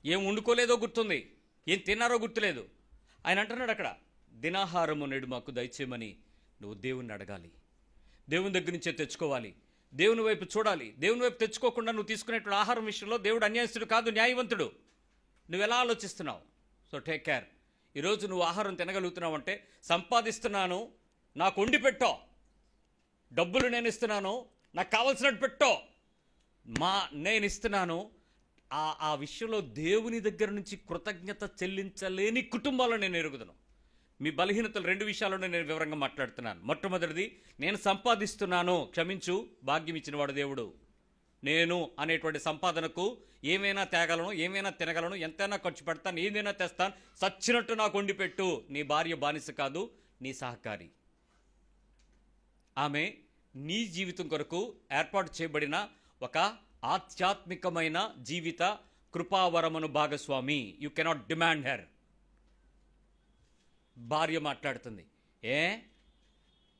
ఏం వండుకోలేదో గుర్తుంది, ఏం తిన్నారో గుర్తులేదు. ఆయన అంటున్నాడు అక్కడ, దినాహారము నేడు మాకు దయచేయమని నువ్వు దేవుణ్ణి అడగాలి, దేవుని దగ్గర నుంచే తెచ్చుకోవాలి, దేవుని వైపు చూడాలి. దేవుని వైపు తెచ్చుకోకుండా నువ్వు తీసుకునేటువంటి ఆహారం విషయంలో దేవుడు అన్యాయస్తుడు కాదు, న్యాయవంతుడు. నువ్వు ఎలా ఆలోచిస్తున్నావు? So take care. ఈరోజు నువ్వు ఆహారం తినగలుగుతున్నావు అంటే సంపాదిస్తున్నాను, నాకు వండి పెట్టో, డబ్బులు నేను ఇస్తున్నాను, నాకు కావాల్సినట్టు పెట్టో, నేను ఇస్తున్నాను. ఆ విషయంలో దేవుని దగ్గర నుంచి కృతజ్ఞత చెల్లించలేని కుటుంబాల్లో నేను ఎరుగుదును. మీ బలహీనతలు 2 విషయాల్లోనే నేను వివరంగా మాట్లాడుతున్నాను. మొట్టమొదటిది, నేను సంపాదిస్తున్నాను, క్షమించు, భాగ్యం ఇచ్చిన వాడు దేవుడు. నేను అనేటువంటి సంపాదనకు ఏమైనా తేగలను, ఏమైనా తినగలను, ఎంతైనా ఖర్చు పెడతాను, ఏదైనా తెస్తాను, సచ్చినట్టు నాకు వండి పెట్టు. నీ భార్య బానిస కాదు, నీ సహకారి. ఆమె నీ జీవితం కొరకు ఏర్పాటు చేయబడిన ఒక ఆధ్యాత్మికమైన జీవిత కృపావరమును భాగస్వామి. You cannot demand her. భార్య మాట్లాడుతుంది,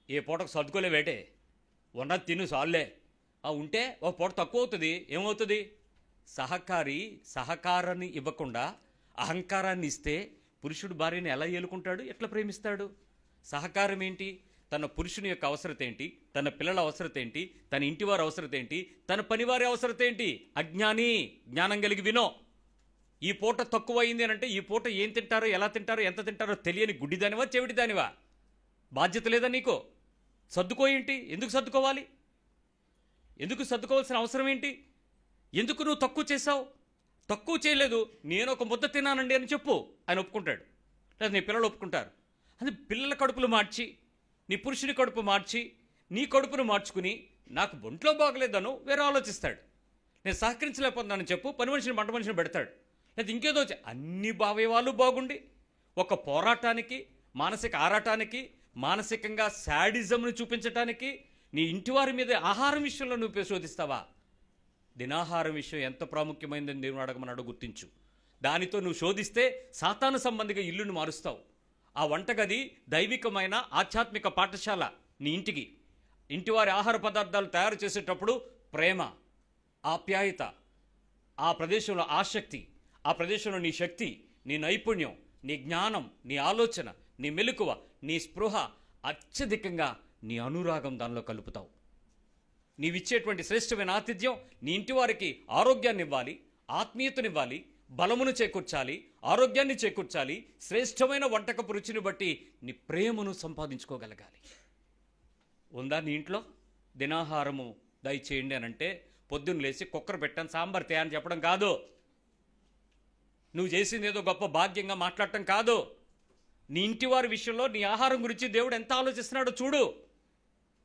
ఏ పూటకు సర్దుకోలేవేటే, ఉన్నది తిను సాల్లే. ఉంటే ఒక పూట తక్కువ అవుతుంది, ఏమవుతుంది? సహకారి సహకారాన్ని ఇవ్వకుండా అహంకారాన్ని ఇస్తే పురుషుడు భార్యని ఎలా ఏలుకుంటాడు, ఎట్లా ప్రేమిస్తాడు? సహకారం ఏంటి? తన పురుషుని యొక్క అవసరత ఏంటి, తన పిల్లల అవసరత ఏంటి, తన ఇంటివారి అవసరత ఏంటి, తన పనివారి అవసరత ఏంటి? అజ్ఞాని, జ్ఞానం కలిగి వినో. ఈ పూట తక్కువ అయింది అని అంటే ఈ పూట ఏం తింటారో, ఎలా తింటారో, ఎంత తింటారో తెలియని గుడ్డిదానివా, చెవిటిదానివా? బాధ్యత లేదా నీకో? సర్దుకో. ఏంటి? ఎందుకు సర్దుకోవాలి? ఎందుకు సర్దుకోవాల్సిన అవసరం ఏంటి? ఎందుకు నువ్వు తక్కువ చేసావు? తక్కువ చేయలేదు, నేను ఒక ముద్ద తిన్నానండి అని చెప్పు, ఆయన ఒప్పుకుంటాడు. లేదా నీ పిల్లలు ఒప్పుకుంటారు. అది పిల్లల కడుపులు మార్చి, నీ పురుషుని కడుపు మార్చి, నీ కడుపును మార్చుకుని నాకు ఒంట్లో బాగలేదను వేరే ఆలోచిస్తాడు. నేను సహకరించలేకపోతున్నానని చెప్పు, పని మనిషిని వంట మనిషిని పెడతాడు. లేదా ఇంకేదో అన్ని అవయవాలు బాగుండి ఒక పోరాటానికి, మానసిక ఆరాటానికి, మానసికంగా శాడిజంను చూపించటానికి నీ ఇంటివారి మీద ఆహారం విషయంలో నువ్వు శోధిస్తావా? దినాహారం విషయం ఎంత ప్రాముఖ్యమైందని దేవుని అడగమన్నాడో గుర్తించు. దానితో నువ్వు శోధిస్తే సాతాను సంబంధిగా ఇల్లును మారుస్తావు. ఆ వంటగది దైవికమైన ఆధ్యాత్మిక పాఠశాల. నీ ఇంటివారి ఆహార పదార్థాలు తయారు చేసేటప్పుడు ప్రేమ, ఆప్యాయత, ఆ ప్రదేశంలో ఆసక్తి, ఆ ప్రదేశంలో నీ శక్తి, నీ నైపుణ్యం, నీ జ్ఞానం, నీ ఆలోచన, నీ మెలకువ, నీ స్పృహ, అత్యధికంగా నీ అనురాగం దానిలో కలుపుతావు. నీవిచ్చేటువంటి శ్రేష్టమైన ఆతిథ్యం నీ ఇంటి వారికి ఆరోగ్యాన్ని ఇవ్వాలి, ఆత్మీయతనివ్వాలి, బలమును చేకూర్చాలి, ఆరోగ్యాన్ని చేకూర్చాలి, శ్రేష్టమైన వంటకపు రుచిని బట్టి నీ ప్రేమను సంపాదించుకోగలగాలి. ఉందా నీ ఇంట్లో? దినాహారము దయచేయండి అని అంటే పొద్దున్న లేచి కుక్కర్ పెట్టాను సాంబార్ తే అని చెప్పడం కాదు. నువ్వు చేసింది ఏదో గొప్ప భాగ్యంగా మాట్లాడటం కాదు. నీ ఇంటి వారి విషయంలో నీ ఆహారం గురించి దేవుడు ఎంత ఆలోచిస్తున్నాడో చూడు.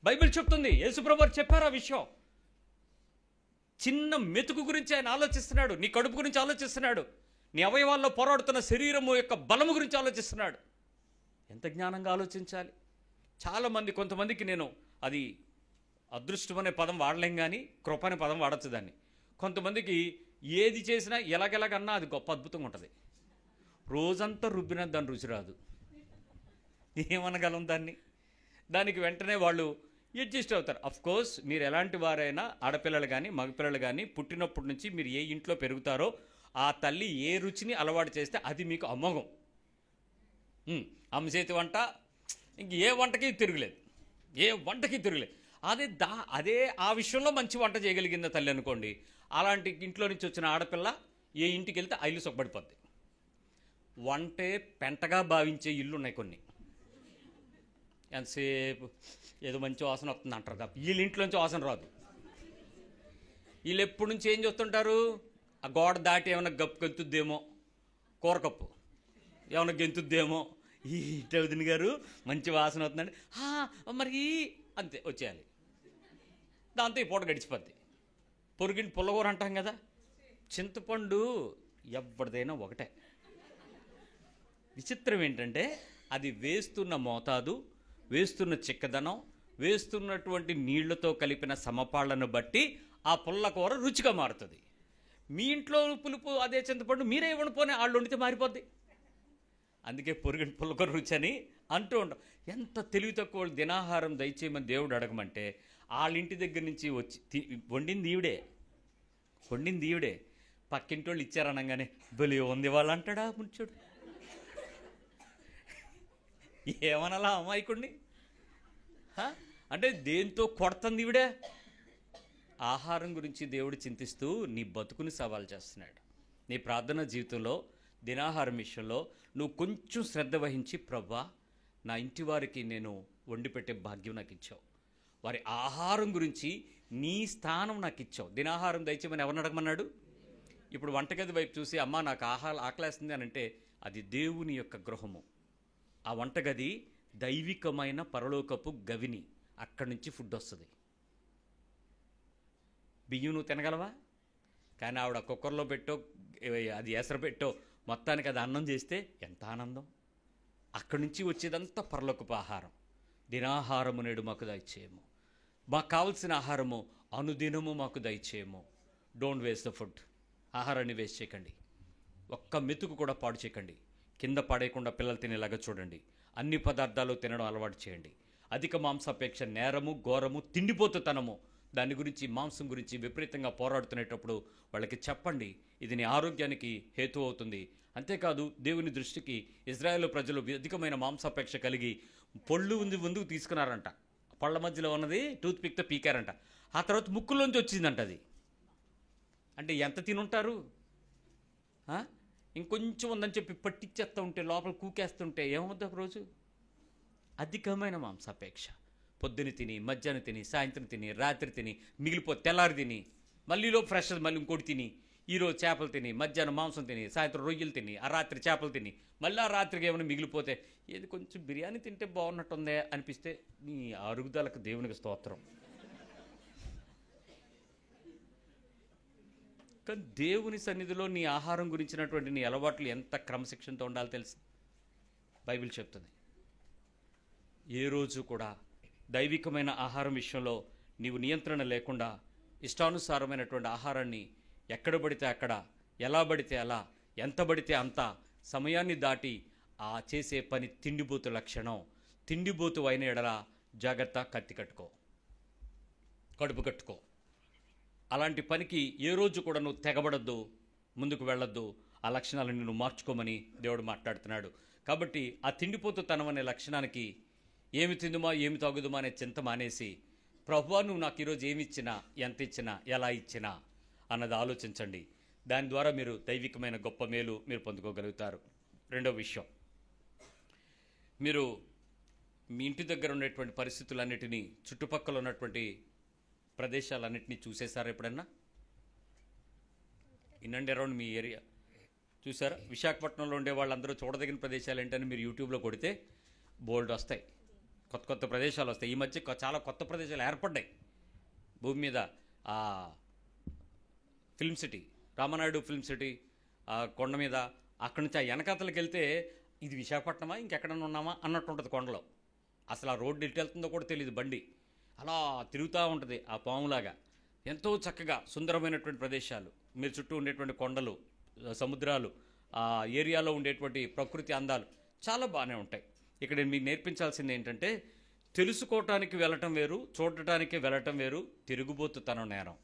బైబిల్ చెప్తుంది, యేసుప్రభు వారు చెప్పారు ఆ విషయం. చిన్న మెతుకు గురించి ఆయన ఆలోచిస్తున్నాడు. నీ కడుపు గురించి ఆలోచిస్తున్నాడు. నీ అవయవాల్లో పోరాడుతున్న శరీరము యొక్క బలము గురించి ఆలోచిస్తున్నాడు. ఎంత జ్ఞానంగా ఆలోచించాలి. చాలామంది, కొంతమందికి నేను అది అదృష్టం అనే పదం వాడలేం కానీ కృప అనే పదం వాడచ్చు దాన్ని. కొంతమందికి ఏది చేసినా ఎలాగెలాగన్నా అది గొప్ప అద్భుతంగా ఉంటుంది. రోజంతా రుబ్బినా దాని రుచి రాదు. ఏమనగలం దాన్ని? దానికి వెంటనే వాళ్ళు అడ్జస్ట్ అవుతారు. అఫ్కోర్స్ మీరు ఎలాంటి వారైనా, ఆడపిల్లలు కానీ మగపిల్లలు కానీ, పుట్టినప్పటి నుంచి మీరు ఏ ఇంట్లో పెరుగుతారో ఆ తల్లి ఏ రుచిని అలవాటు చేస్తే అది మీకు అమోఘం. అమ్మ చేతి వంట ఇంక ఏ వంటకి తిరగలేదు, ఏ వంటకి తిరగలేదు. అదే ఆ విషయంలో మంచి వంట చేయగలిగింది తల్లి అనుకోండి. అలాంటి ఇంట్లో నుంచి వచ్చిన ఆడపిల్ల ఏ ఇంటికి వెళ్తే ఐలు సొక్కబడిపోద్ది. వంటే పెంటగా భావించే ఇల్లు ఉన్నాయి కొన్ని. ఎంతసేపు ఏదో మంచి వాసన వస్తుంది అంటారు తప్ప వీళ్ళ ఇంట్లోంచి వాసన రాదు. వీళ్ళు ఎప్పటి నుంచి ఏం చేస్తుంటారు? ఆ గోడ దాటి ఏమైనా గెంతుద్దేమో, కూరకప్పు ఏమైనా గెంతుద్దేమో, ఈ వదిన గారు మంచి వాసన అవుతుందండి, మరి అంతే వచ్చేయాలి. దాంతో ఈ పూట గడిచిపోద్ది. పొరుగింటి పుల్లగూర అంటాం కదా, చింతపండు ఎవరిదైనా ఒకటే. విచిత్రం ఏంటంటే అది వేస్తున్న మోతాదు, వేస్తున్న చిక్కదనం, వేస్తున్నటువంటి నీళ్లతో కలిపిన సమపాళ్లను బట్టి ఆ పుల్లకూర రుచిగా మారుతుంది. మీ ఇంట్లో పులుపు అదే చింతపండు మీరే ఇవ్వండి పోనీ, వాళ్ళు వండితే మారిపోద్ది. అందుకే పొరుగింటి పుల్లకూర రుచి అని అంటూ ఉంటాం. ఎంత తెలివి తక్కువ దినాహారం దయచేయమని దేవుడు అడగమంటే వాళ్ళ ఇంటి దగ్గర నుంచి వచ్చి వండింది ఈవిడే, పక్కింటి వాళ్ళు ఇచ్చారనగానే బలి ఉంది వాళ్ళు అంటాడా ముంచుడు. ఏమనాలా అమాయకుడిని? అంటే దేంతో కొడుతుంది ఈవిడే? ఆహారం గురించి దేవుడు చింతిస్తూ నీ బతుకుని సవాల్ చేస్తున్నాడు. నీ ప్రార్థనా జీవితంలో దినాహారం విషయంలో నువ్వు కొంచెం శ్రద్ధ వహించి, ప్రభువా నా ఇంటి వారికి నేను వండి పెట్టే భాగ్యం నాకు ఇచ్చావు, వారి ఆహారం గురించి నీ స్థానం నాకు ఇచ్చావు. దినాహారం దయచేయమని ఎవరిని అడగమన్నాడు? ఇప్పుడు వంటగది వైపు చూసి అమ్మ నాకు ఆకలేస్తుంది అని అంటే అది దేవుని యొక్క గృహము. ఆ వంటగది దైవికమైన పరలోకపు గవిని. అక్కడి నుంచి ఫుడ్ వస్తుంది. బియ్యం నువ్వు తినగలవా? కానీ ఆవిడ కుక్కర్లో పెట్టో అది ఎసరు పెట్టో మొత్తానికి అది అన్నం చేస్తే ఎంత ఆనందం. అక్కడి నుంచి వచ్చేదంతా పరలోకపు ఆహారం. దినాహారము నేడు మాకు దయచేయము, మాకు కావలసిన ఆహారము అనుదినము మాకు దయచేయము. Don't waste the food. ఆహారాన్ని వేస్ట్ చేయకండి, ఒక్క మెతుకు కూడా పాడు చేయకండి. కింద పడేయకుండా పిల్లలు తినేలాగా చూడండి. అన్ని పదార్థాలు తినడం అలవాటు చేయండి. అధిక మాంసాపేక్ష నేరము, ఘోరము, తిండిపోతుతనము. దాని గురించి, మాంసం గురించి విపరీతంగా పోరాడుతునేటప్పుడు వాళ్ళకి చెప్పండి, ఇది నీ ఆరోగ్యానికి హేతు అవుతుంది. అంతేకాదు దేవుని దృష్టికి ఇజ్రాయేల్ ప్రజలు అధికమైన మాంసాపేక్ష కలిగి పళ్ళు ముందుకు తీసుకున్నారంట. పళ్ళ మధ్యలో ఉన్నది టూత్ పిక్తో పీకారంట. ఆ తర్వాత ముక్కుల్లోంచి వచ్చిందంట అది. అంటే ఎంత తినుంటారు? ఇంకొంచెం ఉందని చెప్పి పట్టించేస్తూ ఉంటే, లోపల కూకేస్తుంటే ఏమవుద్ది ఒక రోజు? అధికమైన మాంసాపేక్ష. పొద్దున తిని, మధ్యాహ్నం తిని, సాయంత్రం తిని, రాత్రి తిని, మిగిలిపోతే తెల్లారి తిని, మళ్ళీలో ఫ్రెష్ మళ్ళీ ఇంకోటి తిని, ఈరోజు చేపలు తిని, మధ్యాహ్నం మాంసం తిని, సాయంత్రం రొయ్యలు తిని, ఆ రాత్రి చేపలు తిని, మళ్ళీ ఆ రాత్రికి ఏమైనా మిగిలిపోతే ఏది కొంచెం బిర్యానీ తింటే బాగున్నట్టుందే అనిపిస్తే నీ అరుగుదలకు దేవునికి స్తోత్రం. కానీ దేవుని సన్నిధిలో నీ ఆహారం గురించినటువంటి నీ అలవాట్లు ఎంత క్రమశిక్షణతో ఉండాలో తెలుసు. బైబిల్ చెప్తుంది. ఏ రోజు కూడా దైవికమైన ఆహారం విషయంలో నీవు నియంత్రణ లేకుండా ఇష్టానుసారమైనటువంటి ఆహారాన్ని ఎక్కడ పడితే అక్కడ, ఎలా పడితే అలా, ఎంత పడితే అంత సమయాన్ని దాటి ఆ చేసే పని తిండిబోతు లక్షణం. తిండిబోతు అయిన ఎడల జాగ్రత్త, కత్తి కట్టుకో, కడుపు కట్టుకో. అలాంటి పనికి ఏ రోజు కూడా నువ్వు తెగబడద్దు, ముందుకు వెళ్ళొద్దు. ఆ లక్షణాలను నువ్వు మార్చుకోమని దేవుడు మాట్లాడుతున్నాడు. కాబట్టి ఆ తిండిపోతుతనం అనే లక్షణానికి ఏమి తిందుమా ఏమి తాగుదుమా అనే చింత మానేసి ప్రభువా నువ్వు నాకు ఈరోజు ఏమి ఇచ్చినా, ఎంత ఇచ్చినా, ఎలా ఇచ్చినా అన్నది ఆలోచించండి. దాని ద్వారా మీరు దైవికమైన గొప్ప మేలు మీరు పొందుకోగలుగుతారు. రెండో విషయం, మీరు మీ ఇంటి దగ్గర ఉన్నటువంటి పరిస్థితులన్నిటినీ, చుట్టుపక్కల ఉన్నటువంటి ప్రదేశాలన్నింటినీ చూసేసారా ఎప్పుడన్నా? In and around me area చూసారా? విశాఖపట్నంలో ఉండే వాళ్ళందరూ చూడదగిన ప్రదేశాలు ఏంటని మీరు యూట్యూబ్లో కొడితే బోల్డ్ వస్తాయి, కొత్త కొత్త ప్రదేశాలు వస్తాయి. ఈ మధ్య చాలా కొత్త ప్రదేశాలు ఏర్పడ్డాయి భూమి మీద. Film city, Rama Naidu film city కొండ మీద, అక్కడి నుంచి ఆ వెనకాతలకు వెళ్తే ఇది విశాఖపట్నమా ఇంకెక్కడన్నా ఉన్నామా అన్నట్టు ఉంటుంది కొండలో. అసలు ఆ రోడ్డు ఎటు వెళ్తుందో కూడా తెలియదు, బండి అలా తిరుగుతూ ఉంటుంది ఆ పాములాగా. ఎంతో చక్కగా సుందరమైనటువంటి ప్రదేశాలు, మీరు చుట్టూ ఉండేటువంటి కొండలు, సముద్రాలు, ఆ ఏరియాలో ఉండేటువంటి ప్రకృతి అందాలు చాలా బాగానే ఉంటాయి. ఇక్కడ నేను మీకు నేర్పించాల్సింది ఏంటంటే, తెలుసుకోవటానికి వెళ్ళటం వేరు, చూడటానికి వెళ్ళటం వేరు, తిరుగుబోతుతనం నేరం.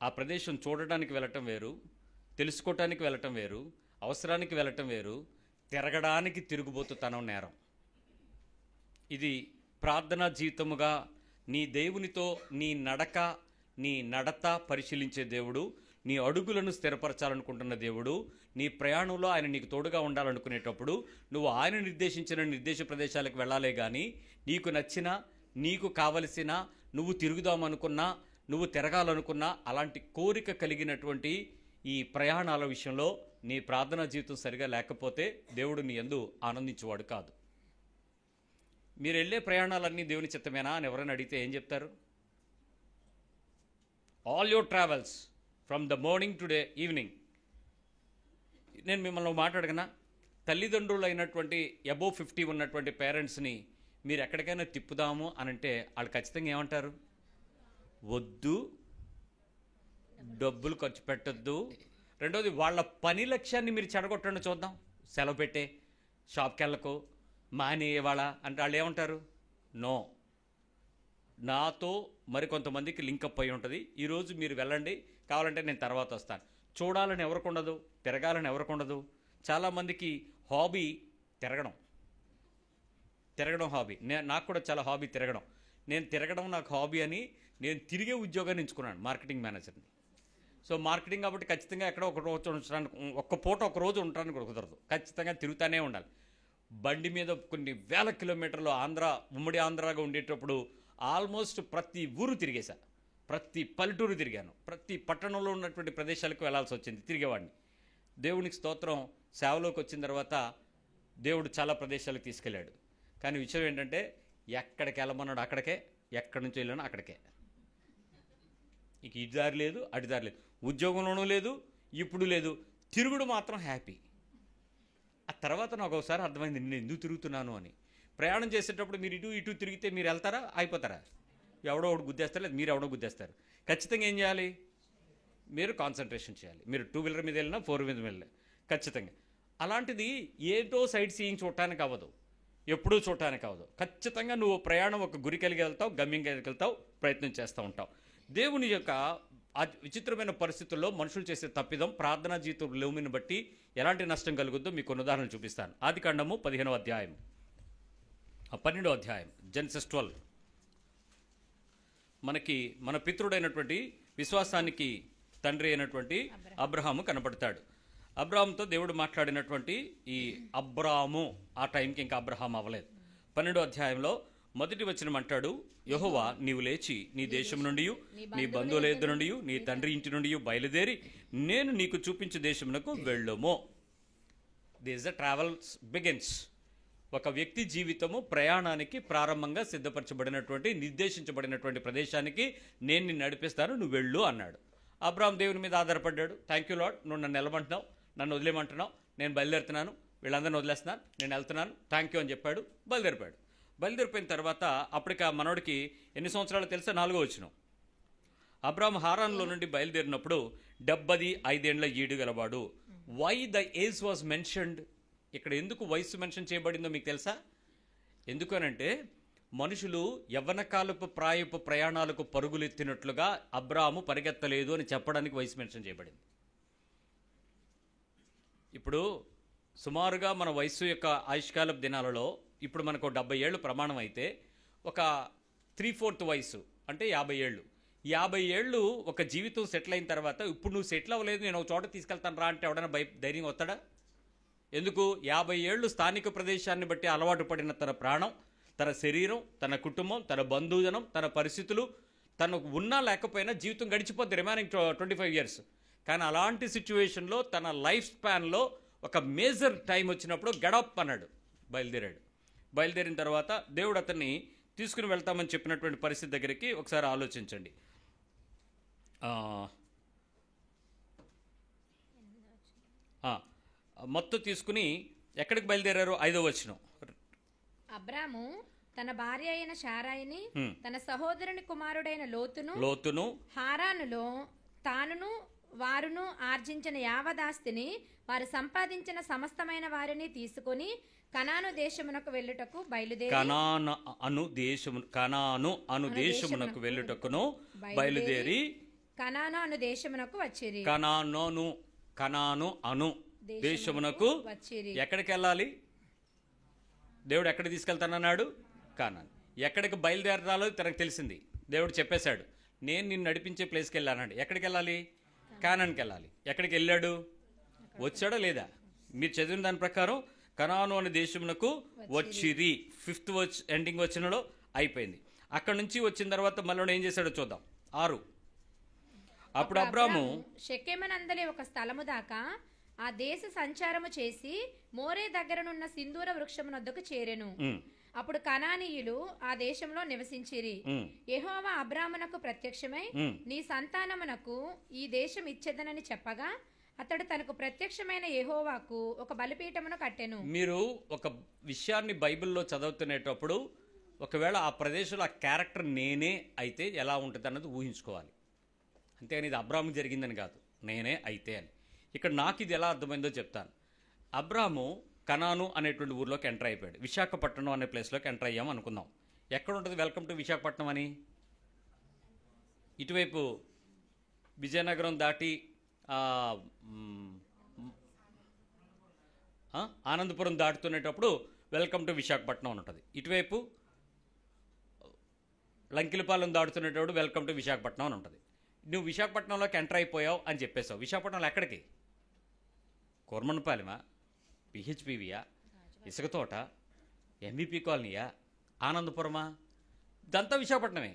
ఆ ప్రదేశం చూడటానికి వెళ్ళటం వేరు, తెలుసుకోవటానికి వెళ్ళటం వేరు, అవసరానికి వెళ్ళటం వేరు, తిరగడానికి తిరుగుబోతుతనం నేరం. ఇది ప్రార్థనా జీవితముగా నీ దేవునితో నీ నడత పరిశీలించే దేవుడు, నీ అడుగులను స్థిరపరచాలనుకుంటున్న దేవుడు, నీ ప్రయాణంలో ఆయన నీకు తోడుగా ఉండాలనుకునేటప్పుడు నువ్వు ఆయన నిర్దేశించిన నిర్దేశ ప్రదేశాలకు వెళ్ళాలే కానీ, నీకు నచ్చిన, నీకు కావలసిన, నువ్వు తిరుగుదామనుకున్నా, నువ్వు తిరగాలనుకున్నా అలాంటి కోరిక కలిగినటువంటి ఈ ప్రయాణాల విషయంలో నీ ప్రార్థనా జీవితం సరిగా లేకపోతే దేవుడు నీ యందు ఆనందించేవాడు కాదు. మీరు వెళ్ళే ప్రయాణాలన్నీ దేవుని చిత్తమేనా అని ఎవరైనా అడిగితే ఏం చెప్తారు? All your travels from the morning to day evening. నేను మిమ్మల్ని మాట్లాడగనా? తల్లిదండ్రులు అయినటువంటి అబోవ్ 50 ఉన్నటువంటి పేరెంట్స్ని మీరు ఎక్కడికైనా తిప్పుదాము అని అంటే వాళ్ళు ఖచ్చితంగా ఏమంటారు? వద్దు, డబ్బులు ఖర్చు పెట్టద్దు. రెండోది, వాళ్ళ పని లక్ష్యాన్ని మీరు చెడగొట్టండి చూద్దాం. సెలవు పెట్టే, షాప్కి వెళ్ళకు, మానేవాళ్ళ అంటే వాళ్ళు ఏమంటారు? నో. నాతో మరికొంతమందికి లింకప్ అయి ఉంటుంది, ఈరోజు మీరు వెళ్ళండి, కావాలంటే నేను తర్వాత వస్తాను. చూడాలని ఎవరికి ఉండదు, తిరగాలని ఎవరికి ఉండదు. చాలామందికి హాబీ తిరగడం హాబీ. నాకు కూడా చాలా హాబీ తిరగడం. నేను తిరగడం నాకు హాబీ అని నేను తిరిగే ఉద్యోగాన్ని ఎంచుకున్నాను, మార్కెటింగ్ మేనేజర్ని. సో మార్కెటింగ్ కాబట్టి ఖచ్చితంగా ఎక్కడో ఒక రోజు ఉంచడానికి, ఒక్క పూట ఒక రోజు ఉండడానికి కూడా కుదరదు, ఖచ్చితంగా తిరుగుతూనే ఉండాలి. బండి మీద కొన్ని వేల కిలోమీటర్లు ఉమ్మడి ఆంధ్రాగా ఉండేటప్పుడు ఆల్మోస్ట్ ప్రతి ఊరు తిరిగేశా, ప్రతి పల్లెటూరు తిరిగాను, ప్రతి పట్టణంలో ఉన్నటువంటి ప్రదేశాలకు వెళ్లాల్సి వచ్చింది, తిరిగేవాడిని. దేవునికి స్తోత్రం, సేవలోకి వచ్చిన తర్వాత దేవుడు చాలా ప్రదేశాలకు తీసుకెళ్ళాడు. కానీ విషయం ఏంటంటే, ఎక్కడికి వెళ్ళమన్నాడు అక్కడికే, ఎక్కడి నుంచి వెళ్ళానో అక్కడికే. ఇక ఇటు దారి లేదు, అటు దారి లేదు, ఉద్యోగంలోనూ లేదు, ఇప్పుడు లేదు, తిరుగుడు మాత్రం హ్యాపీ. ఆ తర్వాత నాకు ఒకసారి అర్థమైంది నేను ఎందుకు తిరుగుతున్నాను అని. ప్రయాణం చేసేటప్పుడు మీరు ఇటు తిరిగితే మీరు వెళ్తారా, అయిపోతారా? ఎవడో ఒకటి గుద్దేస్తారు, లేదు మీరు ఎవడో గుద్దేస్తారు. ఖచ్చితంగా ఏం చేయాలి? మీరు కాన్సన్ట్రేషన్ చేయాలి. మీరు 2 వీలర్ మీద వెళ్ళినా 4 వీలర్ మీద వెళ్ళినా ఖచ్చితంగా. అలాంటిది ఏదో సైట్ సీయింగ్ చూడటానికి అవ్వదు, ఎప్పుడూ చూడటానికి అవ్వదు. ఖచ్చితంగా నువ్వు ప్రయాణం ఒక గురి కలిగి వెళ్తావు, గమ్యం కలిగి వెళ్తావు, ప్రయత్నం చేస్తూ ఉంటావు. దేవుని యొక్క ఆ విచిత్రమైన పరిస్థితుల్లో మనుషులు చేసే తప్పిదం ప్రార్థనా జీవితం లేమిని బట్టి ఎలాంటి నష్టం కలుగుద్దో మీకు కొన్ని ఉదాహరణలు చూపిస్తాను. ఆదికాండము 15వ అధ్యాయం, 12వ అధ్యాయం, జెనసిస్ 12. మనకి మన పితృడైనటువంటి విశ్వాసానికి తండ్రి అయినటువంటి అబ్రహాము కనపడతాడు. అబ్రహాముతో దేవుడు మాట్లాడినటువంటి ఈ అబ్రాము ఆ టైంకి ఇంకా అబ్రహాం అవ్వలేదు. 12వ అధ్యాయంలో మొదటి వచనం అంటాడు, యెహోవా నీవు లేచి నీ దేశం నుండి, నీ బంధువుల యొద్ద నుండి, నీ తండ్రి ఇంటి నుండి బయలుదేరి నేను నీకు చూపించే దేశమునకు వెళ్ళుము. This the travels begins. ఒక వ్యక్తి జీవితము ప్రయాణానికి ప్రారంభంగా సిద్ధపరచబడినటువంటి నిర్దేశించబడినటువంటి ప్రదేశానికి నేను నిన్ను నడిపిస్తాను, నువ్వు వెళ్ళు అన్నాడు. అబ్రాహాం దేవుని మీద ఆధారపడ్డాడు. థ్యాంక్ యూ లార్డ్, నువ్వు నన్ను వెళ్ళమంటున్నావు, నన్ను వదిలేమంటున్నావు, నేను బయలుదేరుతున్నాను, వీళ్ళందరినీ వదిలేస్తున్నాను, నేను వెళ్తున్నాను, థ్యాంక్ యూ అని చెప్పాడు. బయలుదేరిపోయిన తర్వాత అప్పటికి ఆ మనోడికి ఎన్ని సంవత్సరాలు తెలుసా? 4వ వచనం. అబ్రాహాం హారాన్లో నుండి బయలుదేరినప్పుడు 75 ఏళ్ల ఈడు గలవాడు. Why the age was mentioned? ఇక్కడ ఎందుకు వయసు మెన్షన్ చేయబడిందో మీకు తెలుసా? ఎందుకనంటే మనుషులు యవ్వనకాలపు ప్రాయపు ప్రయాణాలకు పరుగులెత్తినట్లుగా అబ్రాహాము పరిగెత్తలేదు అని చెప్పడానికి వయసు మెన్షన్ చేయబడింది. ఇప్పుడు సుమారుగా మన వయసు యొక్క ఆయుష్కాలపు దినాలలో ఇప్పుడు మనకు 70 ఏళ్ళు ప్రమాణం అయితే ఒక 3/4 వయసు అంటే 50 ఏళ్ళు. 50 ఏళ్ళు ఒక జీవితం సెటిల్ అయిన తర్వాత ఇప్పుడు నువ్వు సెటిల్ అవ్వలేదు, నేను ఒక చోట తీసుకెళ్తాను రా అంటే ఎవడైనా ధైర్యం వస్తాడా? ఎందుకు? 50 ఏళ్ళు స్థానిక ప్రదేశాన్ని బట్టి అలవాటు పడిన తన ప్రాణం, తన శరీరం, తన కుటుంబం, తన బంధుజనం, తన పరిస్థితులు, తనకు ఉన్నా లేకపోయినా జీవితం గడిచిపోద్ది రిమైనింగ్ 25 ఇయర్స్. కానీ అలాంటి సిచ్యువేషన్లో తన లైఫ్ స్పాన్లో ఒక మేజర్ టైం వచ్చినప్పుడు గడప్ అన్నాడు, బయలుదేరాడు. బయలుదేరిన తర్వాత దేవుడు అతన్ని తీసుకుని వెళ్తామని చెప్పినటువంటి పరిస్థితి దగ్గరికి ఒకసారి ఆలోచించండి. మొత్తం తీసుకుని ఎక్కడికి బయలుదేరారు? 5వ వచనం. అబ్రాము తన భార్య అయిన శారాయిని, తన సహోదరుని కుమారుడైన లోతును హారానులో తానును వారును ఆర్జించిన యావదాస్తిని, వారు సంపాదించిన సమస్తమైన వారిని తీసుకొని కనాను దేశమునకు వెళ్ళుటకు బయలుదేరి కనాను అను దేశమునకు వెళ్ళుటకును బయలుదేరి కనాను అను దేశమునకు వచ్చిరి. కనాను అను దేశమునకు వచ్చిరి. ఎక్కడికి వెళ్ళాలి? దేవుడు ఎక్కడికి తీసుకెళ్తానన్నాడు? కానాను. ఎక్కడికి బయలుదేరాలో తనకు తెలిసింది. దేవుడు చెప్పేశాడు, నేను నిన్ను నడిపించే ప్లేస్కి వెళ్ళానండి. ఎక్కడికి వెళ్ళాలి? కానాన్కి వెళ్ళాలి. ఎక్కడికి వెళ్ళాడు? వచ్చాడా లేదా? మీరు చదివిన దాని ప్రకారం కనాను అనే దేశమునకు వచ్చిరి. 5th ఎండింగ్ వచ్చినలో అయిపోయింది. అక్కడ నుంచి వచ్చిన తర్వాత మళ్ళీ ఏం చేశాడో చూద్దాం. 6. అప్పుడు అబ్రాము షెకెమనందలి ఒక స్థలము దాకా ఆ దేశ సంచారము చేసి మోరే దగ్గరనున్న సింధూర వృక్షమునొద్దకు చేరెను. అప్పుడు కనానీయులు ఆ దేశంలో నివసించిరి. యెహోవా అబ్రామునకు ప్రత్యక్షమై నీ సంతానమునకు ఈ దేశం ఇచ్చేదనని చెప్పగా అతడు తనకు ప్రత్యక్షమైన యెహోవాకు ఒక బలిపీఠమును కట్టెను. మీరు ఒక విషయాన్ని బైబిల్లో చదువుతునేటప్పుడు ఒకవేళ ఆ ప్రదేశంలో ఆ క్యారెక్టర్ నేనే అయితే ఎలా ఉంటుంది అన్నది ఊహించుకోవాలి. అంతేగాని ఇది అబ్రాము జరిగిందని కాదు, నేనే అయితే అని. ఇక్కడ నాకు ఇది ఎలా అర్థమైందో చెప్తాను. అబ్రాము కనాను అనేటువంటి ఊర్లోకి ఎంటర్ అయిపోయాడు. విశాఖపట్నం అనే ప్లేస్లోకి ఎంటర్ అయ్యాము అనుకుందాం. ఎక్కడ ఉంటుంది వెల్కమ్ టు విశాఖపట్నం అని? ఇటువైపు విజయనగరం దాటి ఆనందపురం దాటుతునేటప్పుడు వెల్కమ్ టు విశాఖపట్నం అని ఉంటుంది. ఇటువైపు లంకిలపాలెం దాటుతునేటప్పుడు వెల్కమ్ టు విశాఖపట్నం అని ఉంటుంది. నువ్వు విశాఖపట్నంలోకి ఎంటర్ అయిపోయావు అని చెప్పేశావు. విశాఖపట్నంలో ఎక్కడికి? కోర్మన్పాలెమా, పిహెచ్పివియా, ఇసుక తోట, ఎంబీపీ కాలనీయా, ఆనందపురమా? ఇదంతా విశాఖపట్నమే.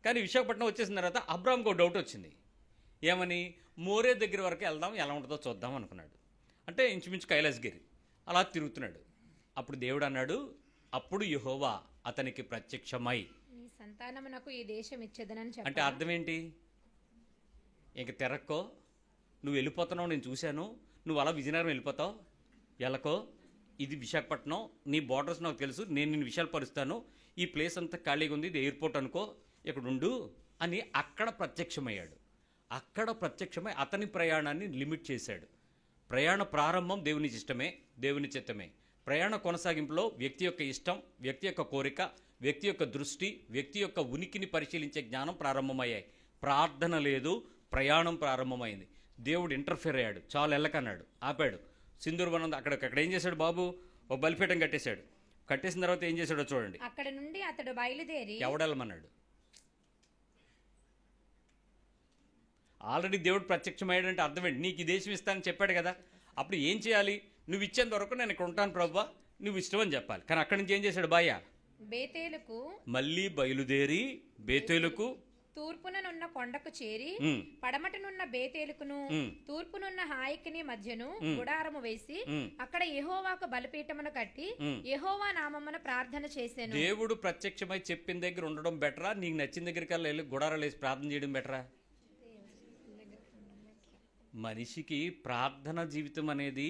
కానీ విశాఖపట్నం వచ్చేసిన తర్వాత అబ్రామ్కి ఒక డౌట్ వచ్చింది. ఏమని? మోరే దగ్గర వరకు వెళ్దాం, ఎలా ఉంటుందో చూద్దాం అనుకున్నాడు. అంటే ఇంచుమించు కైలాసగిరి అలా తిరుగుతున్నాడు. అప్పుడు దేవుడు అన్నాడు, అప్పుడు యెహోవా అతనికి ప్రత్యక్షమై నీ సంతానమునకు ఈ దేశం ఇచ్చేదనని చెప్పాడు. అంటే అర్థం ఏంటి? ఇంక తెరక్కో, నువ్వు వెళ్ళిపోతున్నావు, నేను చూశాను, నువ్వు అలా విజయనగరం వెళ్ళిపోతావు, ఎలాకో ఇది విశాఖపట్నం, నీ బార్డర్స్ నాకు తెలుసు, నేను నిన్ను విషయాలు పరుస్తాను, ఈ ప్లేస్ అంతా ఖాళీగా ఉంది, ఇది ఎయిర్పోర్ట్ అనుకో, ఇక్కడ ఉండు అని అక్కడ ప్రత్యక్షమయ్యాడు. అక్కడ ప్రత్యక్షమై అతని ప్రయాణాన్ని లిమిట్ చేశాడు. ప్రయాణ ప్రారంభం దేవుని ఇష్టమే, దేవుని చిత్తమే. ప్రయాణ కొనసాగింపులో వ్యక్తి యొక్క ఇష్టం, వ్యక్తి యొక్క కోరిక, వ్యక్తి యొక్క దృష్టి, వ్యక్తి యొక్క ఉనికిని పరిశీలించే జ్ఞానం ప్రారంభమయ్యాయి. ప్రార్థన లేదు, ప్రయాణం ప్రారంభమైంది. దేవుడు ఇంటర్ఫియర్ అయ్యాడు. చాలు వెళ్ళకన్నాడు, ఆపాడు. సింధూరవనం అక్కడ ఏం చేశాడు? బాబు ఒక బలిపీఠం కట్టేశాడు. కట్టేసిన తర్వాత ఏం చేశాడో చూడండి. అక్కడ నుండి అతడు బయలుదేరి ఎవడెళ్ళమన్నాడు? ఆల్రెడీ దేవుడు ప్రత్యక్షమయ్యాడంటే అర్థం ఏంటి? నీకు ఈ దేశం ఇస్తానని చెప్పాడు కదా. అప్పుడు ఏం చేయాలి? నువ్వు ఇచ్చేంత వరకు నేను ఇక్కడ ఉంటాను ప్రభువా, నువ్వు ఇష్టమని చెప్పాలి. కానీ అక్కడి నుంచి ఏం చేశాడు? బాయ్య బేతేలుకు మళ్ళీ బయలుదేరి బేతేలుకు తూర్పుననున్న కొండకు చేరి పడమటనున్న బేతేలుకును తూర్పునున్న హాయికిని మధ్యను గుడారము వేసి అక్కడ యెహోవాకు బలిపీఠమును కట్టి యెహోవా నామమున ప్రార్థన చేశాను. దేవుడు ప్రత్యక్షమై చెప్పిన దగ్గర ఉండడం బెటరా, నీకు నచ్చిన దగ్గరికి వెళ్ళి గుడారాలు వేసి ప్రార్థన చేయడం బెటరా? మనిషికి ప్రార్థన జీవితం అనేది,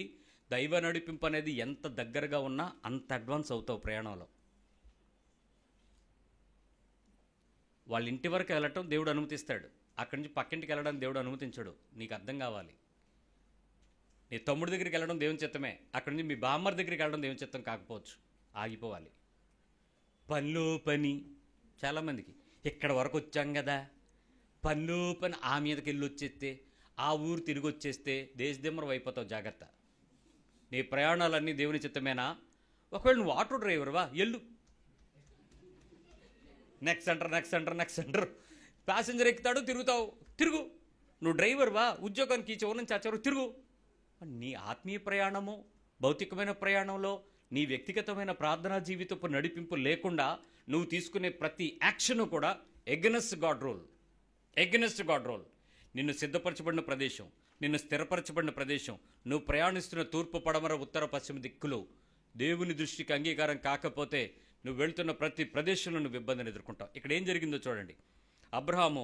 దైవ నడిపింపు అనేది ఎంత దగ్గరగా ఉన్నా అంత అడ్వాన్స్ అవుతావు ప్రయాణంలో. వాళ్ళ ఇంటి వరకు వెళ్ళటం దేవుడు అనుమతిస్తాడు, అక్కడి నుంచి పక్కింటికి వెళ్ళడం దేవుడు అనుమతించడు. నీకు అర్థం కావాలి. నీ తమ్ముడి దగ్గరికి వెళ్ళడం దేవుని చిత్తమే, అక్కడి నుంచి మీ బామ్మర్ దగ్గరికి వెళ్ళడం దేవుని చిత్తం కాకపోవచ్చు. ఆగిపోవాలి. పనిలో పని చాలామందికి ఇక్కడ వరకు వచ్చాం కదా, పనిలో పని ఆ మీదకి వెళ్ళి వచ్చేస్తే, ఆ ఊరు తిరిగి వచ్చేస్తే దేశదిమ్మరం అయిపోతావు. జాగ్రత్త. నీ ప్రయాణాలన్నీ దేవుని చిత్తమేనా? ఒకవేళ నువ్వు ఆటో డ్రైవర్వా, ఎల్లు. నెక్స్ట్ సెంటర్ ప్యాసింజర్ ఎక్కుతాడు, తిరుగుతావు, తిరుగు. నువ్వు డ్రైవర్వా, ఉద్యోగానికి చివరి నుంచి ఆచారు, తిరుగు. నీ ఆత్మీయ ప్రయాణము, భౌతికమైన ప్రయాణంలో నీ వ్యక్తిగతమైన ప్రార్థనా జీవితపు నడిపింపు లేకుండా నువ్వు తీసుకునే ప్రతి యాక్షన్ కూడా ఎగనెస్ట్ గాడ్ రోల్. నిన్ను సిద్ధపరచబడిన ప్రదేశం, నిన్ను స్థిరపరచబడిన ప్రదేశం, నువ్వు ప్రయాణిస్తున్న తూర్పు, పడమర, ఉత్తర, పశ్చిమ దిక్కులు దేవుని దృష్టికి అంగీకారం కాకపోతే నువ్వు వెళ్తున్న ప్రతి ప్రదేశంలో నువ్వు ఇబ్బందిని ఎదుర్కొంటావు. ఇక్కడ ఏం జరిగిందో చూడండి. అబ్రహాము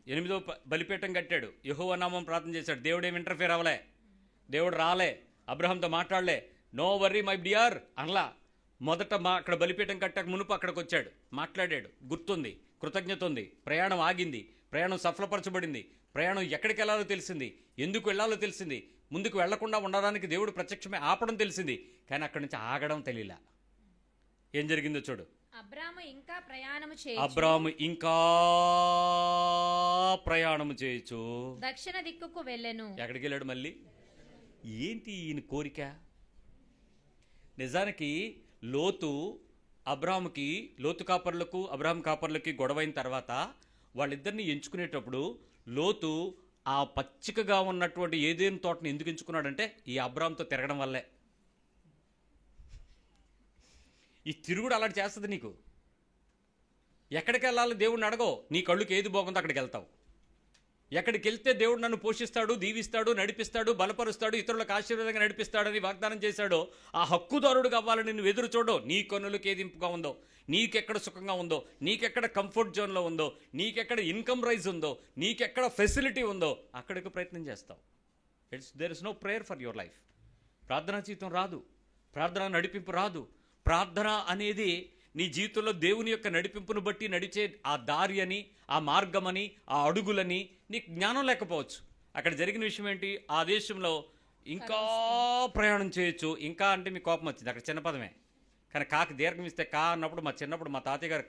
8వ బలిపీఠం కట్టాడు, యెహోవా నామం ప్రార్థన చేశాడు. దేవుడు ఏమి ఇంటర్ఫియర్ అవ్వలే, దేవుడు రాలే, అబ్రహాంతో మాట్లాడలే. నో వర్రీ మై డియర్ అనలా. మొదట అక్కడ బలిపీఠం కట్టాక మునుపు అక్కడికి వచ్చాడు, మాట్లాడాడు, గుర్తుంది, కృతజ్ఞత ఉంది. ప్రయాణం ఆగింది, ప్రయాణం సఫలపరచబడింది, ప్రయాణం ఎక్కడికి వెళ్ళాలో తెలిసింది, ఎందుకు వెళ్ళాలో తెలిసింది, ముందుకు వెళ్లకుండా ఉండడానికి దేవుడు ప్రత్యక్షమే ఆపడం తెలిసింది. కానీ అక్కడి నుంచి ఆగడం తెలియలా. ఏం జరిగిందో చూడు. అబ్రాము ఇంకా ప్రయాణము చేయొచ్చు దక్షిణ దిక్కుకు వెళ్ళెను. ఎక్కడికి వెళ్ళాడు మళ్ళీ? ఏంటి ఈయన కోరిక? నిజానికి లోతు కాపర్లకు అబ్రాహాం కాపర్లకి గొడవైన తర్వాత వాళ్ళిద్దరిని ఎంచుకునేటప్పుడు లోతు ఆ పచ్చికగా ఉన్నటువంటి ఏదేను తోటను ఎందుకు ఎంచుకున్నాడంటే ఈ అబ్రాహాంతో తిరగడం వల్లే. ఈ తిరుగుడు అలాంటి చేస్తుంది నీకు. ఎక్కడికి వెళ్ళాలి దేవుడిని అడగో, నీ కళ్ళుకి ఏది బాగుందో అక్కడికి వెళ్తావు. ఎక్కడికి వెళ్తే దేవుడు నన్ను పోషిస్తాడు, దీవిస్తాడు, నడిపిస్తాడు, బలపరుస్తాడు, ఇతరులకు ఆశీర్వాదంగా నడిపిస్తాడని వాగ్దానం చేశాడో ఆ హక్కుదారుడుగా అవ్వాలని నువ్వు ఎదురు చూడవు. నీ కన్నులకు ఏది ఇంపుగా ఉందో, నీకెక్కడ సుఖంగా ఉందో, నీకెక్కడ కంఫర్ట్ జోన్లో ఉందో, నీకెక్కడ ఇన్కమ్ రైజ్ ఉందో, నీకెక్కడ ఫెసిలిటీ ఉందో అక్కడికి ప్రయత్నం చేస్తావు. There is no prayer for your life. ప్రార్థనా జీవితం రాదు, ప్రార్థన నడిపింపు రాదు. ప్రార్థన అనేది నీ జీవితంలో దేవుని యొక్క నడిపింపును బట్టి నడిచే ఆ దారి అని, ఆ మార్గమని, ఆ అడుగులని నీకు జ్ఞానం లేకపోవచ్చు. అక్కడ జరిగిన విషయం ఏంటి? ఆ దేశంలో ఇంకా ప్రయాణం చేయొచ్చు. ఇంకా అంటే మీ కోపం వచ్చింది, అక్కడ చిన్న పదమే. కానీ కాకు దీర్ఘం ఇస్తే కా అన్నప్పుడు చిన్నప్పుడు మా తాతయ్య గారు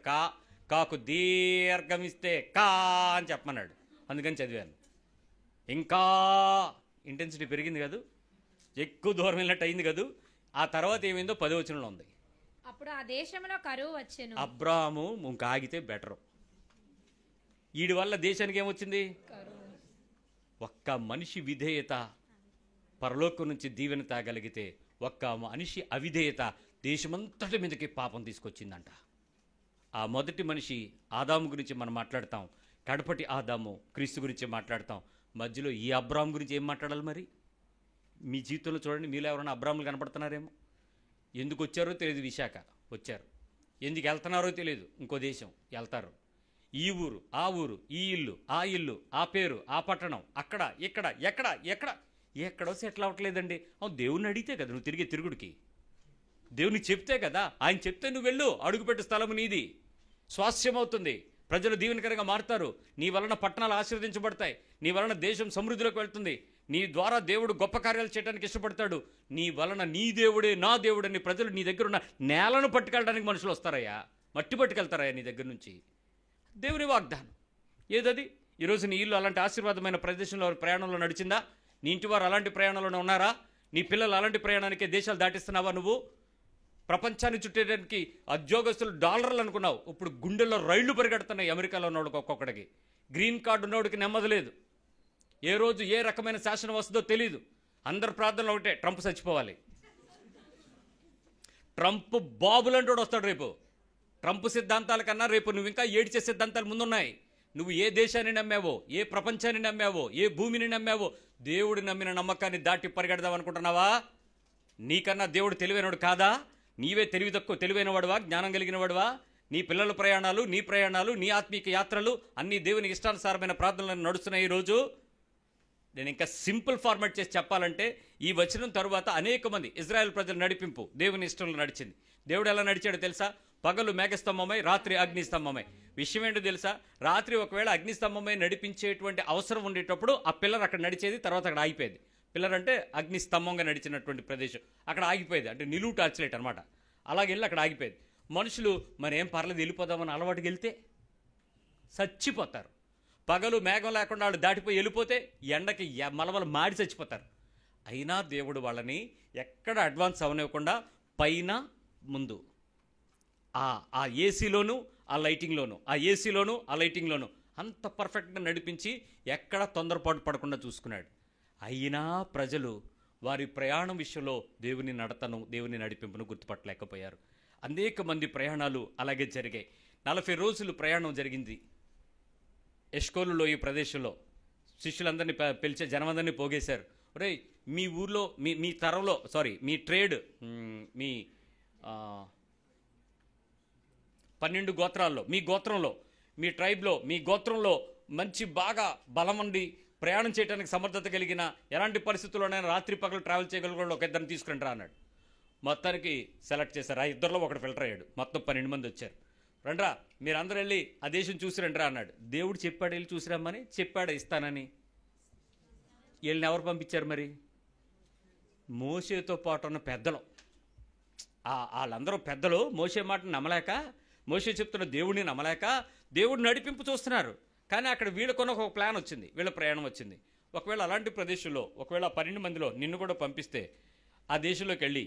కాకు దీర్ఘం ఇస్తే కా అని చెప్పమన్నాడు, అందుకని చదివాను. ఇంకా ఇంటెన్సిటీ పెరిగింది కదూ, ఎక్కువ దూరం వెళ్ళినట్టు అయింది కదూ. ఆ తర్వాత ఏమైందో 10వ వచనంలో ఉంది. అప్పుడు ఆ దేశంలో కరువు వచ్చెను. అబ్రాహాము ఇంకా ఆగితే బెటరు. వీడి వల్ల దేశానికి ఏమొచ్చింది? ఒక్క మనిషి విధేయత పరలోకం నుంచి దీవెన తాగలిగితే, ఒక్క మనిషి అవిధేయత దేశమంతటి మీదకి పాపం తీసుకొచ్చిందంట. ఆ మొదటి మనిషి ఆదాము గురించి మనం మాట్లాడతాం, కడపటి ఆదాము క్రీస్తు గురించి మాట్లాడతాం. మధ్యలో ఈ అబ్రాహాం గురించి ఏం మాట్లాడాలి మరి? మీ జీవితంలో చూడండి, మీలో ఎవరైనా అబ్రాహాములు కనపడుతున్నారేమో. ఎందుకు వచ్చారో తెలియదు, విశాఖ వచ్చారు. ఎందుకు వెళ్తున్నారో తెలియదు, ఇంకో దేశం వెళ్తారు. ఈ ఊరు, ఆ ఊరు, ఈ ఇల్లు, ఆ ఇల్లు, ఆ పేరు, ఆ పట్టణం, అక్కడ ఇక్కడ ఎక్కడో సెటిల్ అవ్వట్లేదండి. దేవుణ్ణి అడిగితే కదా నువ్వు తిరిగే తిరుగుడికి. దేవుని చెప్తే కదా, ఆయన చెప్తే నువ్వు వెళ్ళు, అడుగుపెట్టు స్థలము నీది, స్వాస్థ్యం అవుతుంది, ప్రజలు దీవెనకరంగా మారుతారు, నీ వలన పట్టణాలు ఆశీర్వదించబడతాయి, నీ వలన దేశం సమృద్ధిలోకి వెళ్తుంది, నీ ద్వారా దేవుడు గొప్ప కార్యాలు చేయడానికి ఇష్టపడతాడు, నీ వలన నీ దేవుడే నా దేవుడని ప్రజలు నీ దగ్గర ఉన్న నేలను పట్టుకెళ్ళడానికి మనుషులు వస్తారయ్యా, మట్టి పట్టుకెళ్తారయ్యా నీ దగ్గర నుంచి. దేవుని వాగ్దానం ఏదది? ఈరోజు నీ ఇల్లు అలాంటి ఆశీర్వాదమైన ప్రదేశంలో ప్రయాణంలో నడిచిందా? నీ ఇంటి వారు అలాంటి ప్రయాణంలోనే ఉన్నారా? నీ పిల్లలు అలాంటి ప్రయాణానికే దేశాలు దాటిస్తున్నావా? నువ్వు ప్రపంచాన్ని చుట్టేయడానికి ఉద్యోగస్తులు డాలర్లు అనుకున్నావు, ఇప్పుడు గుండెల్లో రైళ్లు పరిగెడుతున్నాయి. అమెరికాలో ఉన్నవాడికి ఒక్కొక్కడికి గ్రీన్ కార్డు ఉన్నవాడికి నెమ్మది లేదు. ఏ రోజు ఏ రకమైన శాసనం వస్తుందో తెలియదు. అందరు ప్రార్థనలు ఒకటే, ట్రంప్ చచ్చిపోవాలి. ట్రంప్ బాబులంటోడు వస్తాడు రేపు. ట్రంప్ సిద్ధాంతాల కన్నా రేపు నువ్వు ఇంకా ఏడ్చే సిద్ధాంతాలు ముందున్నాయి. నువ్వు ఏ దేశాన్ని నమ్మావో, ఏ ప్రపంచాన్ని నమ్మావో, ఏ భూమిని నమ్మావో, దేవుడు నమ్మిన నమ్మకాన్ని దాటి పరిగెడదాం అనుకుంటున్నావా? నీకన్నా దేవుడు తెలివైనవాడు కాదా? నీవే తెలివైన వాడువా, జ్ఞానం కలిగిన వాడువా? నీ పిల్లల ప్రయాణాలు, నీ ప్రయాణాలు, నీ ఆత్మీయ యాత్రలు అన్నీ దేవునికి ఇష్టానుసారమైన ప్రార్థనలను నడుస్తున్నాయి ఈరోజు. నేను ఇంకా సింపుల్ ఫార్మాట్ చేసి చెప్పాలంటే, ఈ వచనం తరువాత అనేక మంది ఇజ్రాయెల్ ప్రజల నడిపింపు దేవుని ఇష్టంలో నడిచింది. దేవుడు ఎలా నడిచాడో తెలుసా? పగలు మేఘస్తంభమై, రాత్రి అగ్నిస్తంభమై. విషయం ఏంటో తెలుసా? రాత్రి ఒకవేళ అగ్నిస్తంభమై నడిపించేటువంటి అవసరం ఉండేటప్పుడు ఆ పిల్లర్ అక్కడ నడిచేది, తర్వాత అక్కడ ఆగిపోయేది. పిల్లర్ అంటే అగ్నిస్తంభంగా నడిచినటువంటి ప్రదేశం, అక్కడ ఆగిపోయేది. అంటే నిలువు టార్చ్ లైట్ అనమాట. అలాగే వెళ్ళి అక్కడ ఆగిపోయేది. మనుషులు మరేం పర్లేదు వెళ్ళిపోదామని అలవాటుకి వెళ్తే చచ్చిపోతారు. పగలు మేఘం లేకుండా వాళ్ళు దాటిపోయి వెళ్ళిపోతే ఎండకి మలమలు మాడి చచ్చిపోతారు. అయినా దేవుడు వాళ్ళని ఎక్కడ అడ్వాన్స్ అవనివ్వకుండా పైన ముందు ఆ ఏసీలోను ఆ లైటింగ్లోను, ఆ ఏసీలోను ఆ లైటింగ్లోను అంత పర్ఫెక్ట్గా నడిపించి ఎక్కడ తొందరపాటు పడకుండా చూసుకున్నాడు. అయినా ప్రజలు వారి ప్రయాణం విషయంలో దేవుని నడతను, దేవుని నడిపింపును గుర్తుపట్టలేకపోయారు. అనేక మంది ప్రయాణాలు అలాగే జరిగాయి. 40 రోజులు ప్రయాణం జరిగింది. ఎష్కోలులో ఈ ప్రదేశంలో శిష్యులందరినీ పిలిచే జనమందరినీ పోగేశారు. ఒరే, మీ ఊర్లో మీ తరంలో మీ ట్రేడ్, మీ 12 గోత్రాల్లో మీ గోత్రంలో, మీ ట్రైబ్లో, మీ గోత్రంలో మంచి బాగా బలం ఉండి ప్రయాణం చేయడానికి సమర్థత కలిగిన, ఎలాంటి పరిస్థితుల్లోనైనా రాత్రి పగలు ట్రావెల్ చేయగలిగిన ఒక ఇద్దరిని తీసుకురండి రా అన్నాడు. మొత్తానికి సెలెక్ట్ చేశారు. ఆ ఇద్దరిలో ఒకటి ఫిల్టర్ అయ్యాడు. మొత్తం 12 మంది వచ్చారు. రండ్రా, మీరందరూ వెళ్ళి ఆ దేశం చూసి రండిరా అన్నాడు. దేవుడు చెప్పాడు వెళ్ళి చూసిరమ్మని, చెప్పాడు ఇస్తానని. వీళ్ళని ఎవరు పంపించారు మరి? మోషేతో పాటు ఉన్న పెద్దలు. వాళ్ళందరూ పెద్దలు మోషే మాటను నమ్మలేక, మోషే చెప్తున్న దేవుడిని నమ్మలేక దేవుడు నడిపింపు చూస్తున్నారు. కానీ అక్కడ వీళ్ళకున్న ఒక ప్లాన్ వచ్చింది, వీళ్ళ ప్రయాణం వచ్చింది. ఒకవేళ అలాంటి ప్రదేశంలో ఒకవేళ 12 మందిలో నిన్ను కూడా పంపిస్తే ఆ దేశంలోకి వెళ్ళి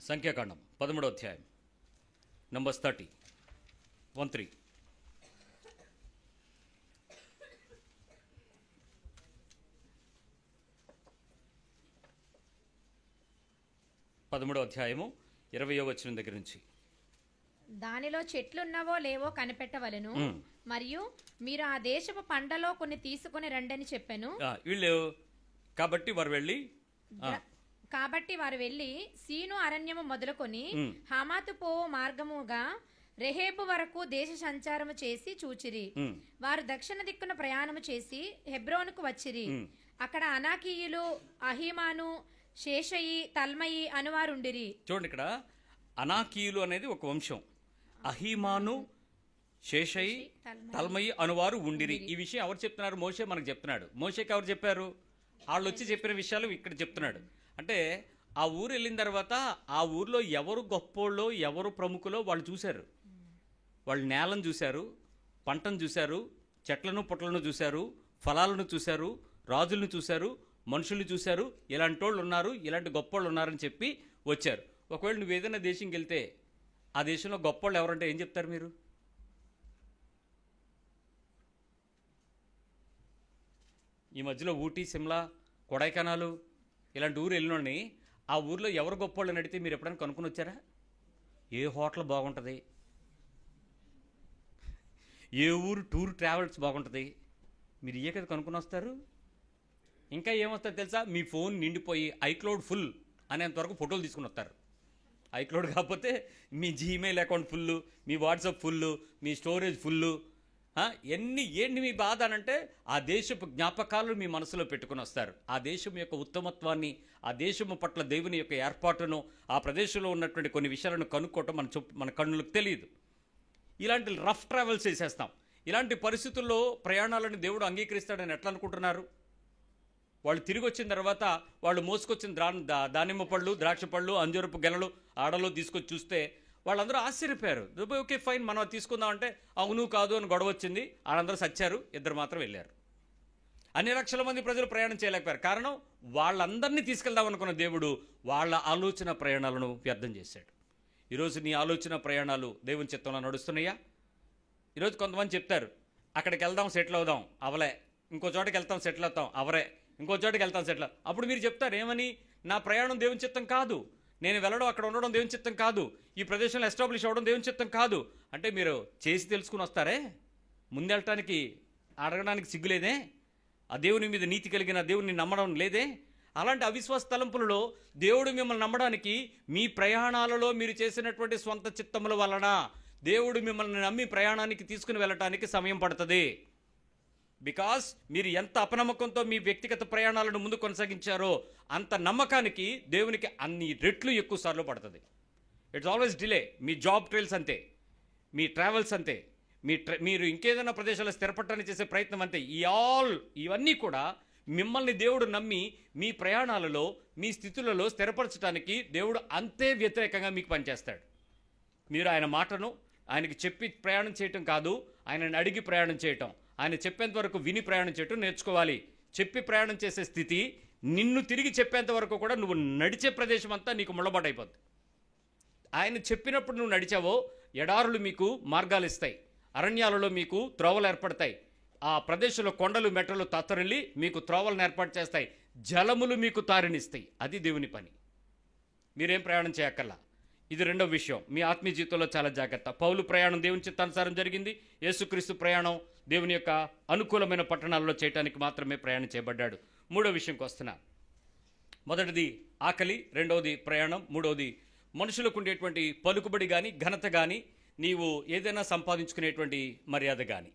సంఖ్యాకాండం 13వ అధ్యాయం నంబర్స్ 30:13 13వ అధ్యాయము 20వ వచనం దగ్గర నుంచి. దానిలో చెట్లున్నవో లేవో కనిపెట్టవలెను, మరియు మీరు ఆ దేశపు పంటలో కొన్ని తీసుకుని రండని చెప్పాను. వీళ్ళు కాబట్టి వారు వెళ్ళి సీను అరణ్యము మొదలుకొని హమాతు పోవు మార్గముగా రెహేబు వరకు దేశ సంచారము చేసి చూచిరి. వారు దక్షిణ దిక్కున ప్రయాణము చేసి హెబ్రోనుకు వచ్చిరి. అక్కడ అనాకీయులు, అహీమాను, శేషయి, తల్మయి అనువారుండిరి. చూడండి, ఇక్కడ అనాకీయులు అనేది ఒక వంశం. అహీమాను, శేషయి, తల్మయి అనువారు ఉండిరి. ఈ విషయం ఎవరు చెప్తున్నారు? మోషే మనకు చెప్తున్నాడు. మోషేకి ఎవరు చెప్పారు? వాళ్ళు వచ్చి చెప్పిన విషయాలు ఇక్కడ చెప్తున్నాడు. అంటే ఆ ఊరు వెళ్ళిన తర్వాత ఆ ఊర్లో ఎవరు గొప్పోళ్ళో, ఎవరు ప్రముఖులో వాళ్ళు చూశారు. వాళ్ళు నేలను చూశారు, పంటను చూశారు, చెట్లను పుట్లను చూశారు, ఫలాలను చూశారు, రాజులను చూశారు, మనుషుల్ని చూశారు. ఇలాంటి వాళ్ళు ఉన్నారు, ఇలాంటి గొప్పోళ్ళు ఉన్నారని చెప్పి వచ్చారు. ఒకవేళ నువ్వు ఏదైనా దేశంకి వెళ్తే ఆ దేశంలో గొప్పోళ్ళు ఎవరంటే ఏం చెప్తారు మీరు? ఈ మధ్యలో ఊటీ, సిమ్లా, కొడైకెనాలు ఇలాంటి ఊరు వెళ్ళినోడిని ఆ ఊర్లో ఎవరు గొప్పోళ్ళని అడిగితే మీరు ఎప్పుడైనా కనుక్కొని వచ్చారా? ఏ హోటల్ బాగుంటుంది, ఏ ఊరు టూర్ ట్రావెల్స్ బాగుంటుంది, మీరు ఏ కదా కనుక్కొని వస్తారు. ఇంకా ఏమొస్తుంది తెలుసా? మీ ఫోన్ నిండిపోయి ఐక్లౌడ్ ఫుల్ అనేంతవరకు ఫోటోలు తీసుకుని వస్తారు. ఐక్లౌడ్ కాకపోతే మీ జీమెయిల్ అకౌంట్ ఫుల్, మీ వాట్సాప్ ఫుల్, మీ స్టోరేజ్ ఫుల్. ఏంటి మీ బాధ అనంటే ఆ దేశపు జ్ఞాపకాలను మీ మనసులో పెట్టుకుని వస్తారు. ఆ దేశం యొక్క ఉత్తమత్వాన్ని, ఆ దేశము పట్ల దేవుని యొక్క ఏర్పాటును, ఆ ప్రదేశంలో ఉన్నటువంటి కొన్ని విషయాలను కనుక్కోవటం మన కన్నులకు తెలియదు. ఇలాంటి రఫ్ ట్రావెల్స్ చేసేస్తాం. ఇలాంటి పరిస్థితుల్లో ప్రయాణాలను దేవుడు అంగీకరిస్తాడని ఎట్లా అనుకుంటున్నారు? వాళ్ళు తిరిగి వచ్చిన తర్వాత వాళ్ళు మోసుకొచ్చిన దానిమ్మ పళ్ళు, ద్రాక్ష పళ్ళు, అంజూరపు గెలలు ఆడలో తీసుకొచ్చి చూస్తే వాళ్ళందరూ ఆశ్చర్యపోయారు. ఓకే ఫైన్, మనం తీసుకుందాం అంటే అవును కాదు అని గొడవ వచ్చింది. వాళ్ళందరూ సచ్చారు, ఇద్దరు మాత్రం వెళ్ళారు. అన్ని లక్షల మంది ప్రజలు ప్రయాణం చేయలేకపోయారు. కారణం, వాళ్ళందరినీ తీసుకెళ్దాం అనుకున్న దేవుడు వాళ్ళ ఆలోచన ప్రయాణాలను వ్యర్థం చేశాడు. ఈరోజు నీ ఆలోచన ప్రయాణాలు దేవుని చిత్తంలో నడుస్తున్నాయా? ఈరోజు కొంతమంది చెప్తారు, అక్కడికి వెళ్దాం సెటిల్ అవుదాం, అవలే. ఇంకో చోటకి వెళ్తాం సెటిల్ అవుతాం, అవరే. ఇంకో చోటకి వెళ్తాం సెటిల్. అప్పుడు మీరు చెప్తారు ఏమని? నా ప్రయాణం దేవుని చిత్తం కాదు, నేను వెళ్ళడం, అక్కడ ఉండడం దేవుని చిత్తం కాదు, ఈ ప్రదేశంలో ఎస్టాబ్లిష్ అవ్వడం దేవుని చిత్తం కాదు. అంటే మీరు చేసి తెలుసుకుని వస్తారే, ముందెళ్ళటానికి అడగడానికి సిగ్గులేదే? ఆ దేవుని మీద నీతి కలిగిన దేవుని నమ్మడం లేదే? అలాంటి అవిశ్వాస తలంపులలో దేవుడు మిమ్మల్ని నమ్మడానికి, మీ ప్రయాణాలలో మీరు చేసినటువంటి స్వంత చిత్తముల వలన దేవుడు మిమ్మల్ని నమ్మి ప్రయాణానికి తీసుకుని వెళ్ళటానికి సమయం పడుతుంది. బికాస్ మీరు ఎంత అపనమ్మకంతో మీ వ్యక్తిగత ప్రయాణాలను ముందు కొనసాగించారో అంత నమ్మకానికి దేవునికి అన్ని రెట్లు ఎక్కువ సార్లు పడుతుంది. It's always delay. మీ జాబ్ ట్రైల్స్ అంతే, మీ ట్రావెల్స్ అంతే, మీరు ఇంకేదైనా ప్రదేశాల్లో స్థిరపడటానికి చేసే ప్రయత్నం అంతే. ఇవన్నీ కూడా మిమ్మల్ని దేవుడు నమ్మి మీ ప్రయాణాలలో, మీ స్థితులలో స్థిరపరచడానికి దేవుడు అంతే వ్యతిరేకంగా మీకు పనిచేస్తాడు. మీరు ఆయన మాటను ఆయనకి చెప్పి ప్రయాణం చేయటం కాదు, ఆయనని అడిగి ప్రయాణం చేయటం, ఆయన చెప్పేంత వరకు విని ప్రయాణం చేయటం నేర్చుకోవాలి. చెప్పి ప్రయాణం చేసే స్థితి, నిన్ను తిరిగి చెప్పేంత వరకు కూడా నువ్వు నడిచే ప్రదేశం అంతా నీకు ముళ్ళబాటు అయిపోద్ది. ఆయన చెప్పినప్పుడు నువ్వు నడిచావో ఎడారులు మీకు మార్గాలు ఇస్తాయి, అరణ్యాలలో మీకు త్రోవలు ఏర్పడతాయి, ఆ ప్రదేశంలో కొండలు మెట్టలు తత్తరిల్లి మీకు త్రోవలను ఏర్పాటు చేస్తాయి, జలములు మీకు తారినిస్తాయి. అది దేవుని పని. మీరేం ప్రయాణం చేయక్కర్లా. ఇది రెండో విషయం. మీ ఆత్మీయ జీవితంలో చాలా జాగ్రత్త. పౌలు ప్రయాణం దేవుని చిత్తానుసారం జరిగింది. యేసుక్రీస్తు ప్రయాణం దేవుని యొక్క అనుకూలమైన పట్టణాల్లో చేయడానికి మాత్రమే ప్రయాణం చేయబడ్డాడు. మూడో విషయంకి వస్తున్నా. మొదటిది ఆకలి, రెండవది ప్రయాణం, మూడవది మనుషులకు ఉండేటువంటి పలుకుబడి కానీ ఘనత కానీ నీవు ఏదైనా సంపాదించుకునేటువంటి మర్యాద కానీ,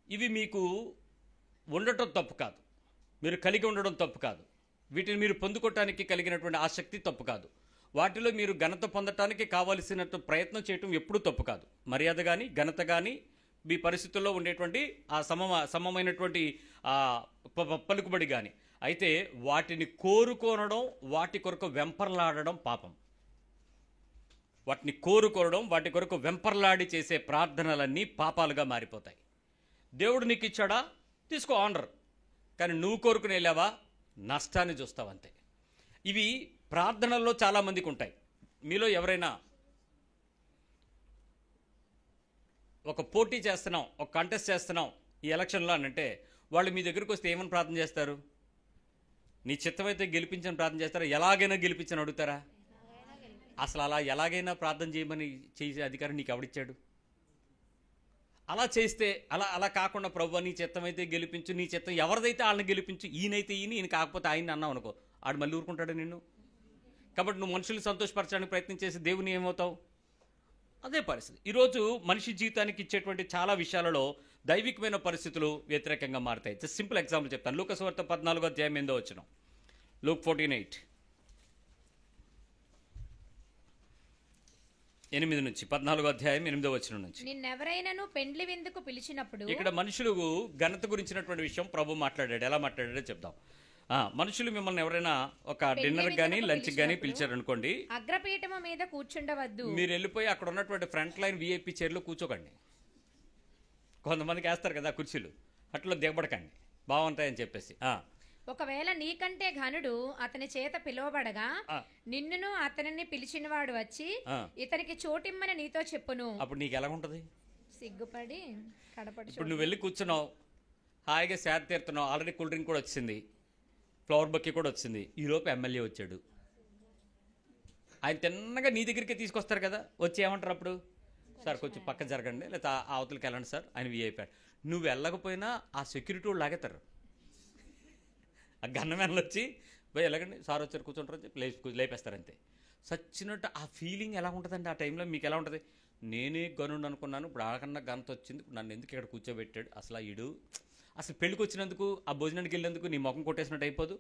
ఇవి మీకు ఉండటం తప్పు కాదు, మీరు కలిగి ఉండడం తప్పు కాదు, వీటిని మీరు పొందుకోవటానికి కలిగినటువంటి ఆసక్తి తప్పు కాదు, వాటిలో మీరు ఘనత పొందటానికి కావలసినట్టు ప్రయత్నం చేయటం ఎప్పుడూ తప్పు కాదు. మర్యాద కానీ ఘనత కానీ మీ పరిస్థితుల్లో ఉండేటువంటి ఆ సమమైనటువంటి పలుకుబడి కానీ, అయితే వాటిని కోరుకోనడం, వాటి కొరకు వెంపర్లాడడం పాపం. వాటిని కోరుకోవడం, వాటి కొరకు వెంపర్లాడి చేసే ప్రార్థనలన్నీ పాపాలుగా మారిపోతాయి. దేవుడు నీకు ఇచ్చాడా, తీసుకో ఆనర్, కానీ నువ్వు కోరుకుని వెళ్ళావా, నష్టాన్ని చూస్తావంతే. ఇవి ప్రార్థనల్లో చాలామందికి ఉంటాయి. మీలో ఎవరైనా ఒక పోటీ చేస్తున్నాం, ఒక కంటెస్ట్ చేస్తున్నాం ఈ ఎలక్షన్లో అని అంటే, వాళ్ళు మీ దగ్గరికి వస్తే ఏమని ప్రార్థన చేస్తారు? నీ చిత్తమైతే గెలిపించని ప్రార్థన చేస్తారా, ఎలాగైనా గెలిపించని అడుగుతారా? అసలు అలా ఎలాగైనా ప్రార్థన చేయమని చేసే అధికారం నీకు ఎవడిచ్చాడు? అలా చేస్తే అలా కాకుండా ప్రభువా నీ చిత్తమైతే గెలిపించు, నీ చిత్తం ఎవరిదైతే వాళ్ళని గెలిపించు, ఈయనైతే ఈయన కాకపోతే ఆయన అన్నావు అనుకో, ఆడు మళ్ళీ ఊరుకుంటాడు నిన్ను. కాబట్టి నువ్వు మనుషుల్ని సంతోషపరచడానికి ప్రయత్నం చేసి దేవుని ఏమవుతావు? అదే పరిస్థితి. ఈరోజు మనిషి జీవితానికి ఇచ్చేటువంటి చాలా విషయాలలో దైవికమైన పరిస్థితులు వ్యతిరేకంగా మారుతాయి. జస్ట్ సింపుల్ ఎగ్జాంపుల్ చెప్తాను. లూకా సువార్త 14వ అధ్యాయం 8వ వచనం. లూక్ 14:8 8 నుంచి 14వ అధ్యాయం 8వ వచనం నుంచి. నిన్నెవరైనాను పెండ్లి విందుకు పిలిచినప్పుడు, ఇక్కడ మనుషులు ఘనత గురించినటువంటి విషయం ప్రభు మాట్లాడాడు. ఎలా మాట్లాడాడో చెప్దాం. మనుషులు మిమ్మల్ని ఎవరైనా ఒక డిన్నర్ కానీ లంచ్ కానీ పిలిచారనుకోండి, అగ్రపీఠము మీద కూర్చుండవద్దు. మీరు వెళ్ళిపోయి అక్కడ ఉన్నటువంటి ఫ్రంట్ లైన్ విఐపి చైర్లో కూర్చోకండి. కొంతమందికి వేస్తారు కదా కుర్చీలు, అట్లా దిగబడకండి, బాగుంటాయని చెప్పేసి. ఒకవేళ నీకంటే ఘనుడు అతని చేత పిలువబడగా నిన్నును అతనిని పిలిచినవాడు వచ్చి ఇతనికి చోటిమ్మని నీతో చెప్పును. అప్పుడు నీకు ఎలా ఉంటది? సిగ్గుపడి కడపడి. ఇప్పుడు నువ్వు వెళ్ళి కూర్చున్నావు, హాయిగా సేద తీరుతున్నావు, ఆల్రెడీ కూల్ డ్రింక్ కూడా వచ్చింది, ఫ్లవర్ బొకే కూడా వచ్చింది. ఈలోపు ఎమ్మెల్యే వచ్చాడు. ఆయన తిన్నగా నీ దగ్గరికి తీసుకొస్తారు కదా, వచ్చి ఏమంటారు అప్పుడు? సార్ కొంచెం పక్క జరగండి, లేదా అవతలకి వెళ్ళండి సార్, ఆయన విఐపి. నువ్వు వెళ్ళకపోయినా ఆ సెక్యూరిటీ వాళ్ళు లాగేతారు. ఆ గన్నమెన్లు వచ్చి పోయి ఎలాగండి సార్ వచ్చారు కూర్చుంటారు అని చెప్పి లేపేస్తారంతే. సచ్చినట్టు ఆ ఫీలింగ్ ఎలా ఉంటుందండి ఆ టైంలో? మీకు ఎలా ఉంటుంది? నేనే గనుడు అనుకున్నాను, ఇప్పుడు ఆకన్నా గంత వచ్చింది, నన్ను ఎందుకు ఇక్కడ కూర్చోబెట్టాడు? అసలు ఈడు అసలు పెళ్ళికి వచ్చినందుకు, ఆ భోజనానికి వెళ్ళినందుకు నీ ముఖం కొట్టేసినట్టు అయిపోదు.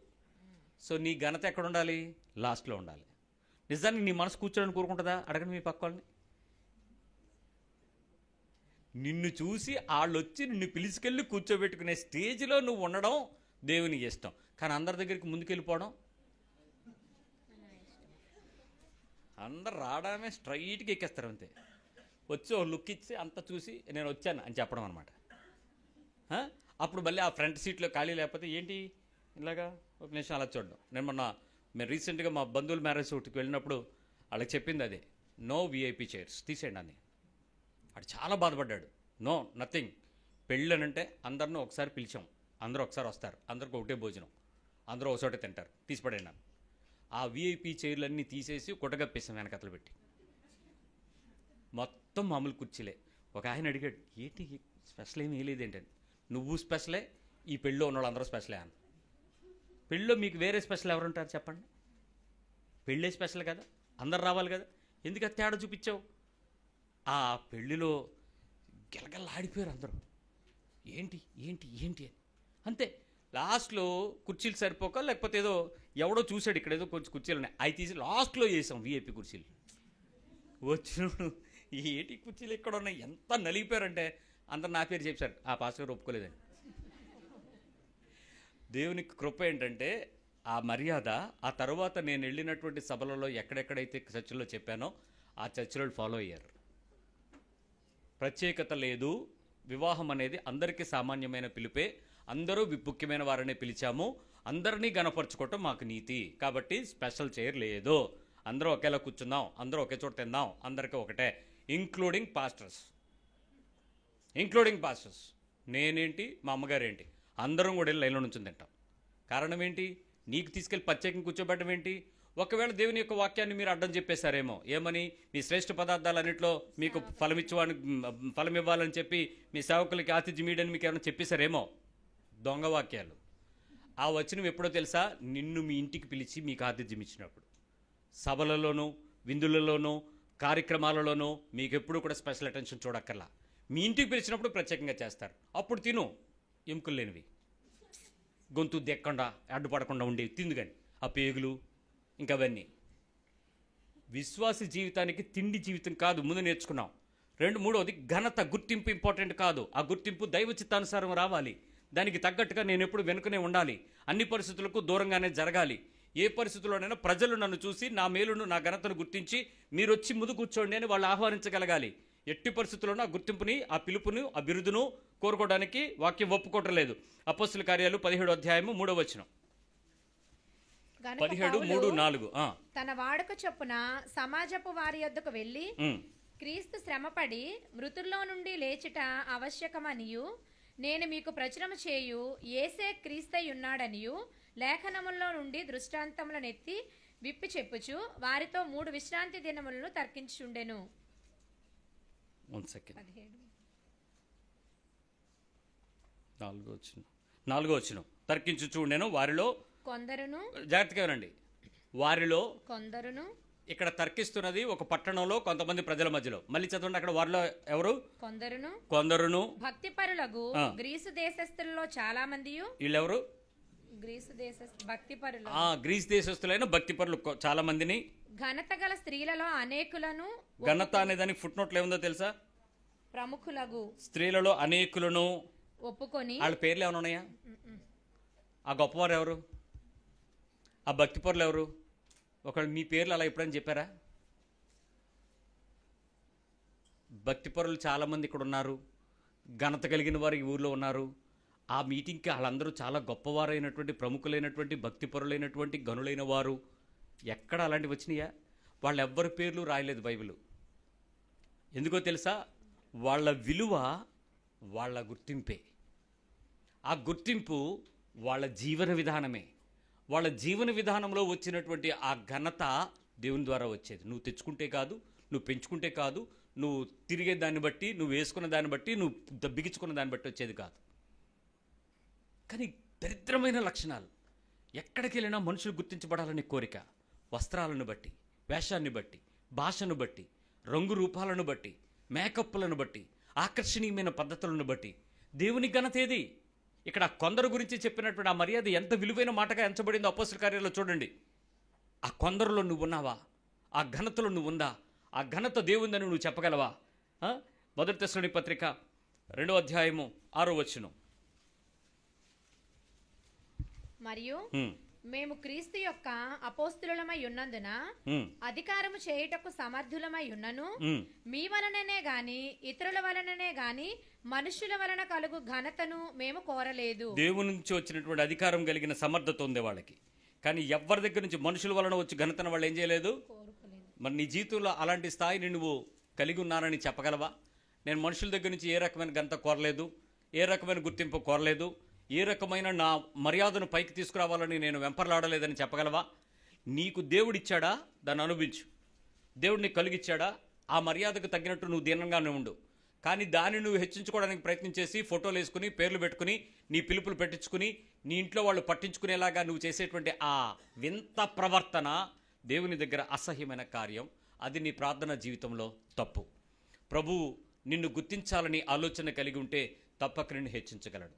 సో నీ ఘనత ఎక్కడ ఉండాలి? లాస్ట్లో ఉండాలి. నిజానికి నీ మనసు కూర్చోడానికి కోరుకుంటుందా? అడగండి మీ పక్క వాళ్ళని. నిన్ను చూసి వాళ్ళు వచ్చి నిన్ను పిలిచికెళ్ళి కూర్చోబెట్టుకునే స్టేజ్లో నువ్వు ఉండడం దేవునికి ఇష్టం. కానీ అందరి దగ్గరికి ముందుకెళ్ళిపోవడం, అందరు రావడమే స్ట్రైట్గా ఎక్కేస్తారు అంతే. వచ్చి ఒక లుక్ ఇచ్చి అంత చూసి నేను వచ్చాను అని చెప్పడం అనమాట. అప్పుడు మళ్ళీ ఆ ఫ్రంట్ సీట్లో ఖాళీ లేకపోతే ఏంటి ఇలాగా ఒక నిమిషం అలా చూడడం. మేము రీసెంట్గా మా బంధువుల మ్యారేజ్ ఒకటికి వెళ్ళినప్పుడు వాళ్ళకి చెప్పింది అదే, నో విఐపి చైర్స్ తీసేయండి అని. వాడు చాలా బాధపడ్డాడు. నో నథింగ్, పెళ్ళనంటే అందరిని ఒకసారి పిలిచాం, అందరూ ఒకసారి వస్తారు, అందరికి ఒకటే భోజనం, అందరూ ఒకచోటే తింటారు, తీసిపడేనా. ఆ విఐపి చైర్లన్నీ తీసేసి కుటగప్పేసాం వెనకతలు పెట్టి, మొత్తం మామూలు కుర్చీలే. ఒక ఆయన అడిగాడు, ఏంటి స్పెషల్ ఏమీ లేదేంటని. నువ్వు స్పెషలే, ఈ పెళ్ళిలో ఉన్న వాళ్ళందరూ స్పెషలే అని. పెళ్ళిలో మీకు వేరే స్పెషల్ ఎవరుంటారు చెప్పండి? పెళ్ళే స్పెషల్ కదా, అందరు రావాలి కదా, ఎందుకు అది తేడా చూపించావు? ఆ పెళ్ళిలో గెలగల్లాడిపోయారు అందరూ, ఏంటి ఏంటి ఏంటి అని. అంతే. లాస్ట్లో కుర్చీలు సరిపోక, లేకపోతే ఏదో ఎవడో చూశాడు ఇక్కడ ఏదో కొంచెం కుర్చీలు ఉన్నాయి, అవి తీసి లాస్ట్లో వేసాం విఐపి కుర్చీలు. వచ్చినప్పుడు ఏంటి కుర్చీలు ఎక్కడ ఉన్నాయి, ఎంత నలిగిపోయారంటే అందరు నా పేరు చెప్పారు, ఆ పాస్టర్ గారు ఒప్పుకోలేదని. దేవునికి కృప ఏంటంటే ఆ మర్యాద ఆ తర్వాత నేను వెళ్ళినటువంటి సభలలో ఎక్కడెక్కడైతే చర్చిలో చెప్పానో ఆ చర్చిలో ఫాలో అయ్యారు. ప్రత్యేకత లేదు. వివాహం అనేది అందరికీ సామాన్యమైన పిలిపే, అందరూ ముఖ్యమైన వారనే పిలిచాము, అందరినీ గణపరచుకోవటం మాకు నీతి, కాబట్టి స్పెషల్ చైర్ లేదు అందరూ ఒకేలా కూర్చుందాం, అందరూ ఒకే చోట తిందాం, అందరికీ ఒకటే, ఇంక్లూడింగ్ పాస్టర్స్. నేనేంటి, మా అమ్మగారు ఏంటి, అందరం కూడా వెళ్ళి లైన్లో నుంచి తింటాం. కారణం ఏంటి? నీకు తీసుకెళ్ళి ప్రత్యేకంగా కూర్చోబెట్టడం ఏంటి? ఒకవేళ దేవుని యొక్క వాక్యాన్ని మీరు అడ్డం చెప్పేశారేమో, ఏమని, మీ శ్రేష్ఠ పదార్థాలన్నింటిలో మీకు ఫలం ఇవ్వాలని చెప్పి మీ సేవకులకి ఆతిథ్యం ఇయ్యడని మీకు ఏమైనా చెప్పేశారేమో. దొంగ వాక్యాలు. ఆ వచనం ఎప్పుడో తెలుసా? నిన్ను మీ ఇంటికి పిలిచి మీకు ఆతిథ్యం ఇచ్చినప్పుడు. సభలలోనూ, విందులలోనూ, కార్యక్రమాలలోనూ మీకు ఎప్పుడు కూడా స్పెషల్ అటెన్షన్ చూడక్కర్లా. మీ ఇంటికి పిలిచినప్పుడు ప్రత్యేకంగా చేస్తారు. అప్పుడు తిను, ఎముకలు లేనివి, గొంతు దెక్కకుండా అడ్డుపడకుండా ఉండేవి తిందు. కానీ ఆ పేగులు ఇంకా అవన్నీ. విశ్వాసి జీవితానికి తిండి జీవితం కాదు, ముందు నేర్చుకున్నాం. మూడవది ఘనత, గుర్తింపు ఇంపార్టెంట్ కాదు. ఆ గుర్తింపు దైవ చిత్తానుసారం రావాలి. దానికి తగ్గట్టుగా నేను ఎప్పుడు వెనుకనే ఉండాలి. అన్ని పరిస్థితులకు దూరంగానే జరగాలి. ఏ పరిస్థితుల్లోనైనా ప్రజలు నన్ను చూసి నా మేలును, నా ఘనతను గుర్తించి మీరు వచ్చి ముందు కూర్చోండి అని వాళ్ళు ఆహ్వానించగలగాలి. ఎట్టి పరిస్థితుల్లోనూ ఆ గుర్తింపుని, ఆ పిలుపును, ఆ బిరుదును కోరుకోవడానికి వాక్యం ఒప్పుకోవటం లేదు. అపోస్తుల కార్యాలు 17వ అధ్యాయము 3వ వచనం. 17:3-4. తన వాడుక చొప్పున సమాజపు వారి యొద్దకు వెళ్ళి, క్రీస్తు శ్రమపడి మృతుల్లో నుండి లేచుట ఆవశ్యకమనియు, నేను మీకు ప్రచురము చేయు యేసే క్రీస్తై ఉన్నాడనియు లేఖనముల్లో నుండి దృష్టాంతములనెత్తి విప్పి చెప్పుచు వారితో 3 విశ్రాంతి దినములను తర్కించుండెను. 4వ వచనం. తర్కించుచుండెను వారిలో కొందరును. జాగ్రత్తగా వినండి. వారిలో కొందరును. ఇక్కడ తర్కిస్తున్నది ఒక పట్టణంలో కొంతమంది ప్రజల మధ్యలో. మళ్ళీ చదవండి. అక్కడ వారిలో ఎవరు? కొందరును భక్తిపరులకు గ్రీసు దేశస్థులలో చాలా మంది. వీళ్ళెవరు? గ్రీసు దేశస్థులైన భక్తిపరులు చాలా మందిని. ఘనత గల స్త్రీలలో అనేకులను. ఘనత అనేదానికి ఫుట్ నోట్లో ఏముందో తెలుసా? ప్రముఖులకు స్త్రీలలో అనేకులను ఒప్పుకొని. వాళ్ళ పేర్లు ఏమైనా ఉన్నాయా? ఆ గొప్పవారు ఎవరు? ఆ భక్తిపరులు ఎవరు? ఒకళ్ళు మీ పేర్లు అలా ఎప్పుడని చెప్పారా? భక్తిపరులు చాలామంది ఇక్కడ ఉన్నారు. ఘనత కలిగిన వారు ఈ ఊర్లో ఉన్నారు. ఆ మీటింగ్కి వాళ్ళందరూ చాలా గొప్పవారైనటువంటి, ప్రముఖులైనటువంటి, భక్తిపరులైనటువంటి, గనులైన వారు. ఎక్కడ అలాంటివి వచ్చినాయా? వాళ్ళెవ్వరి పేర్లు రాయలేదు బైబిల్. ఎందుకో తెలుసా? వాళ్ళ విలువ వాళ్ళ గుర్తింపే. ఆ గుర్తింపు వాళ్ళ జీవన విధానమే. వాళ్ళ జీవన విధానంలో వచ్చినటువంటి ఆ ఘనత దేవుని ద్వారా వచ్చేది. నువ్వు తెచ్చుకుంటే కాదు, నువ్వు పెంచుకుంటే కాదు, నువ్వు తిరిగే దాన్ని బట్టి, నువ్వు వేసుకున్న దాన్ని బట్టి, నువ్వు బిగించుకున్న దాన్ని బట్టి వచ్చేది కాదు. కానీ దరిద్రమైన లక్షణాలు. ఎక్కడికి వెళ్ళినా మనుషులు గుర్తించబడాలనే కోరిక. వస్త్రాలను బట్టి, వేషాన్ని బట్టి, భాషను బట్టి, రంగు రూపాలను బట్టి, మేకప్లను బట్టి, ఆకర్షణీయమైన పద్ధతులను బట్టి. దేవుని ఘనత ఏది? ఇక్కడ కొందరు గురించి చెప్పినటువంటి ఆ మర్యాద ఎంత విలువైన మాటగా ఎంచబడిందో అపోస్తుల కార్యాల్లో చూడండి. ఆ కొందరులో నువ్వు ఉన్నావా? ఆ ఘనతలో నువ్వు ఉందా? ఆ ఘనత దేవుందని నువ్వు చెప్పగలవా? 1 తెస్సలోనికీ పత్రిక 2వ అధ్యాయము 6వ వచనం. మరియు మేము క్రీస్తు యొక్క అపోస్తులమై ఉన్నందున అధికారము చేయుటకు సమర్థులమై ఉన్నను, మీ వలననే గాని ఇతరుల వలననే గాని మనుషుల వలన కలుగు ఘనతను మేము కోరలేదు. దేవుని నుంచి వచ్చినటువంటి అధికారం కలిగిన సమర్థత ఉంది వాళ్ళకి. కానీ ఎవరి దగ్గర నుంచి మనుషుల వలన వచ్చి ఘనతను వాళ్ళు ఏం చేయలేదు. మరి నీ జీవితంలో అలాంటి స్థాయిని నువ్వు కలిగి ఉన్నానని చెప్పగలవా? నేను మనుషుల దగ్గర నుంచి ఏ రకమైన ఘనత కోరలేదు, ఏ రకమైన గుర్తింపు కోరలేదు, ఏ రకమైన నా మర్యాదను పైకి తీసుకురావాలని నేను వెంపర్లాడలేదని చెప్పగలవా? నీకు దేవుడిచ్చాడా? దాన్ని అనుభవించు. దేవుడిని కలిగిచ్చాడా? ఆ మర్యాదకు తగ్గినట్టు నువ్వు దీనంగానే ఉండు. కానీ దాన్ని నువ్వు హెచ్చించుకోవడానికి ప్రయత్నం చేసి ఫోటోలు వేసుకుని, పేర్లు పెట్టుకుని, నీ పిలుపులు పెట్టించుకుని, నీ ఇంట్లో వాళ్ళు పట్టించుకునేలాగా నువ్వు చేసేటువంటి ఆ వింత ప్రవర్తన దేవుని దగ్గర అసహ్యమైన కార్యం. అది నీ ప్రార్థనా జీవితంలో తప్పు. ప్రభువు నిన్ను గుర్తించాలని ఆలోచన కలిగి ఉంటే తప్పక నిన్ను హెచ్చించగలడు.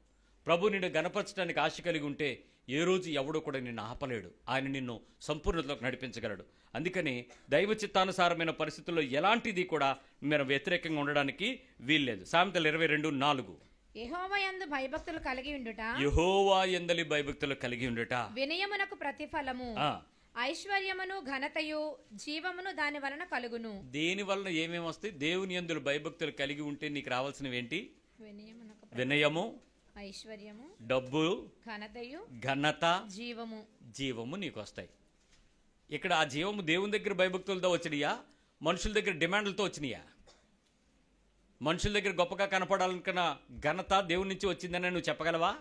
ప్రభు నిన్ను గణపరచడానికి ఆశ కలిగి ఉంటే ఏ రోజు ఎవడో కూడా నిన్ను ఆపలేడు. ఆయన నిన్ను సంపూర్ణతలోకి నడిపించగలడు. అందుకని దైవ చిత్తానుసారమైన పరిస్థితుల్లో ఎలాంటిది కూడా మీరు వ్యతిరేకంగా ఉండడానికి వీల్లేదు. సామెతలు 22:4. యెహోవా యందు భయభక్తులు కలిగి ఉండుట, యెహోవా యందలి భయభక్తులు కలిగి ఉండుట వినయమునకు ప్రతిఫలము, ఐశ్వర్యమును ఘనతయు జీవమును దాని వలన కలుగును. దేని వలన ఏమేమి వస్తాయి? దేవుని యందు భయభక్తులు కలిగి ఉంటే నీకు రావాల్సినవి ఏంటి? వినయము, ఐశ్వర్యము, డబ్బు, ఘనతయు, ఘనత, జీవము నీకు వస్తాయి. ఇక్కడ ఆ జీవము దేవుని దగ్గర భయభక్తులతో వచ్చినాయా, మనుషుల దగ్గర డిమాండ్లతో వచ్చినాయా? మనుషుల దగ్గర గొప్పగా కనపడాలనుకున్న ఘనత దేవుని నుంచి వచ్చిందని నువ్వు చెప్పగలవా?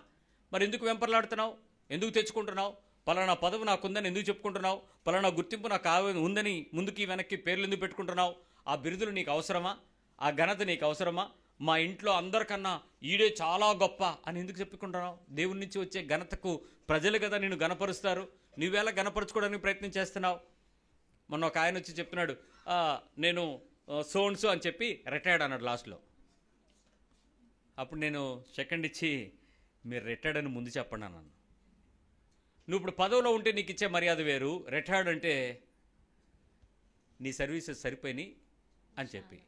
మరి ఎందుకు వెంపర్లాడుతున్నావు? ఎందుకు తెచ్చుకుంటున్నావు? పలానా పదవి నాకుందని ఎందుకు చెప్పుకుంటున్నావు? పలానా గుర్తింపు నాకు ఉందని ముందుకి వెనక్కి పేర్లు ఎందుకు పెట్టుకుంటున్నావు? ఆ బిరుదులు నీకు అవసరమా? ఆ ఘనత నీకు అవసరమా? మా ఇంట్లో అందరికన్నా ఈడే చాలా గొప్ప అని ఎందుకు చెప్పుకుంటున్నావు? దేవుని నుంచి వచ్చే ఘనతకు ప్రజలు కదా నిన్ను గణపరుస్తారు. నువ్వేలా గణపరుచుకోవడానికి ప్రయత్నం చేస్తున్నావు? మొన్న ఒక ఆయన వచ్చి చెప్తున్నాడు, నేను సోన్సు అని చెప్పి రిటైర్డ్ అన్నాడు లాస్ట్లో. అప్పుడు నేను సెకండ్ ఇచ్చి, మీరు రిటైర్డ్ అని ముందు చెప్పండి అన్నాను. నువ్వు ఇప్పుడు పదవిలో ఉంటే నీకు ఇచ్చే మర్యాద వేరు, రిటైర్డ్ అంటే నీ సర్వీసెస్ సరిపోయినాయి అని చెప్పి.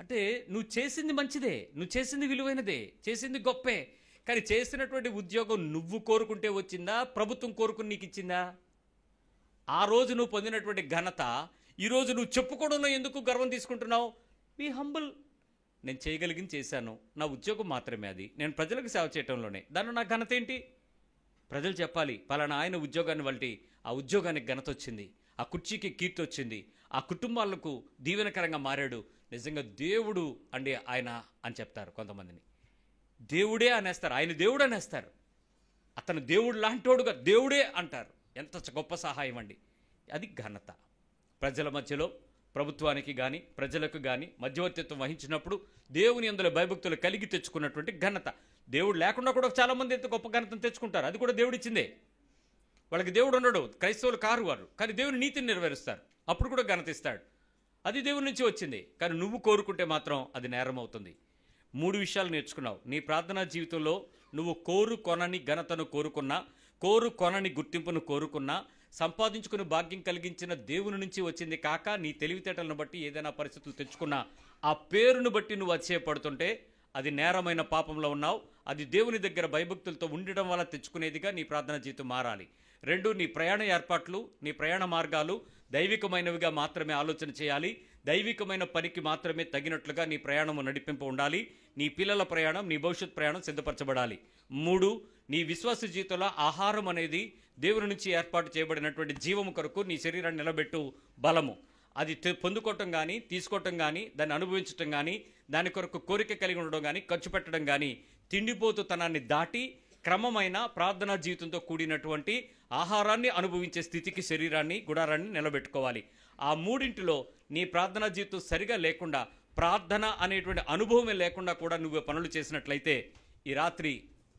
అంటే నువ్వు చేసింది మంచిదే, నువ్వు చేసింది విలువైనదే, చేసింది గొప్పే. కానీ చేసినటువంటి ఉద్యోగం నువ్వు కోరుకుంటే వచ్చిందా, ప్రభుత్వం కోరుకుని నీకు ఇచ్చిందా? ఆ రోజు నువ్వు పొందినటువంటి ఘనత ఈరోజు నువ్వు చెప్పుకోవడంలో ఎందుకు గర్వం తీసుకుంటున్నావు? Be humble. నేను చేయగలిగింది చేశాను, నా ఉద్యోగం మాత్రమే అది, నేను ప్రజలకు సేవ చేయటంలోనే, దానిలో నా ఘనత ఏంటి? ప్రజలు చెప్పాలి, పలానా ఆయన ఉద్యోగాన్ని బట్టి ఆ ఉద్యోగానికి ఘనత వచ్చింది, ఆ కుర్చీకి కీర్తి వచ్చింది, ఆ కుటుంబాలకు దీవెనకరంగా మారాడు, నిజంగా దేవుడు అండి ఆయన అని చెప్తారు. కొంతమందిని దేవుడే అనేస్తారు, ఆయన దేవుడు అనేస్తారు, అతను దేవుడు లాంటోడుగా దేవుడే అంటారు. ఎంత గొప్ప సహాయం అండి అది. ఘనత ప్రజల మధ్యలో ప్రభుత్వానికి కానీ ప్రజలకు కానీ మధ్యవర్తిత్వం వహించినప్పుడు దేవుని అందులో భయభక్తులు కలిగి తెచ్చుకున్నటువంటి ఘనత. దేవుడు లేకుండా కూడా చాలామంది ఎంత గొప్ప ఘనతను తెచ్చుకుంటారు, అది కూడా దేవుడు ఇచ్చిందే. వాళ్ళకి దేవుడు ఉండడు, క్రైస్తవులు కారు వారు, కానీ దేవుని నీతిని నెరవేరుస్తారు, అప్పుడు కూడా ఘనత ఇస్తాడు. అది దేవుని నుంచి వచ్చింది. కానీ నువ్వు కోరుకుంటే మాత్రం అది నేరం అవుతుంది. 3 విషయాలు నేర్చుకున్నావు. నీ ప్రార్థనా జీవితంలో నువ్వు కోరుకొనని ఘనతను కోరుకున్నా, కోరుకొనని గుర్తింపును కోరుకున్నా, సంపాదించుకుని భాగ్యం కలిగించిన దేవుని నుంచి వచ్చింది కాక నీ తెలివితేటలను బట్టి ఏదైనా పరిస్థితులు తెచ్చుకున్నా, ఆ పేరును బట్టి నువ్వు అతిశయపడుతుంటే అది నేరమైన పాపంలో ఉన్నావు. అది దేవుని దగ్గర భయభక్తులతో ఉండడం వల్ల తెచ్చుకునేదిగా నీ ప్రార్థనా జీవితం మారాలి. 2, నీ ప్రయాణ ఏర్పాట్లు, నీ ప్రయాణ మార్గాలు దైవికమైనవిగా మాత్రమే ఆలోచన చేయాలి. దైవికమైన పనికి మాత్రమే తగినట్లుగా నీ ప్రయాణము నడిపింపు ఉండాలి. నీ పిల్లల ప్రయాణం, నీ భవిష్యత్ ప్రయాణం సిద్ధపరచబడాలి. 3, నీ విశ్వాస జీవితంలో ఆహారం అనేది దేవుని నుంచి ఏర్పాటు చేయబడినటువంటి జీవము కొరకు నీ శరీరాన్ని నిలబెట్టు బలము. అది పొందుకోవటం కానీ, తీసుకోవటం కానీ, దాన్ని అనుభవించటం కానీ, దాని కొరకు కోరిక కలిగి ఉండడం కానీ, ఖర్చు పెట్టడం కానీ, తిండిపోతుతనాన్ని దాటి క్రమమైన ప్రార్థనా జీవితంతో కూడినటువంటి ఆహారాన్ని అనుభవించే స్థితికి శరీరాన్ని, గుడారాన్ని నిలబెట్టుకోవాలి. ఆ 3 నీ ప్రార్థనా జీవితం సరిగా లేకుండా, ప్రార్థన అనేటువంటి అనుభవమే లేకుండా కూడా నువ్వు పనులు చేసినట్లయితే ఈ రాత్రి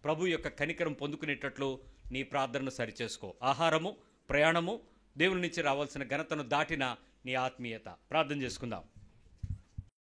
ప్రభు యొక్క కనికరం పొందుకునేటట్లు నీ ప్రార్థనను సరిచేసుకో. ఆహారము, ప్రయాణము, దేవుని నుంచి రావాల్సిన ఘనతను దాటిన నీ ఆత్మీయత. ప్రార్థన చేసుకుందాం.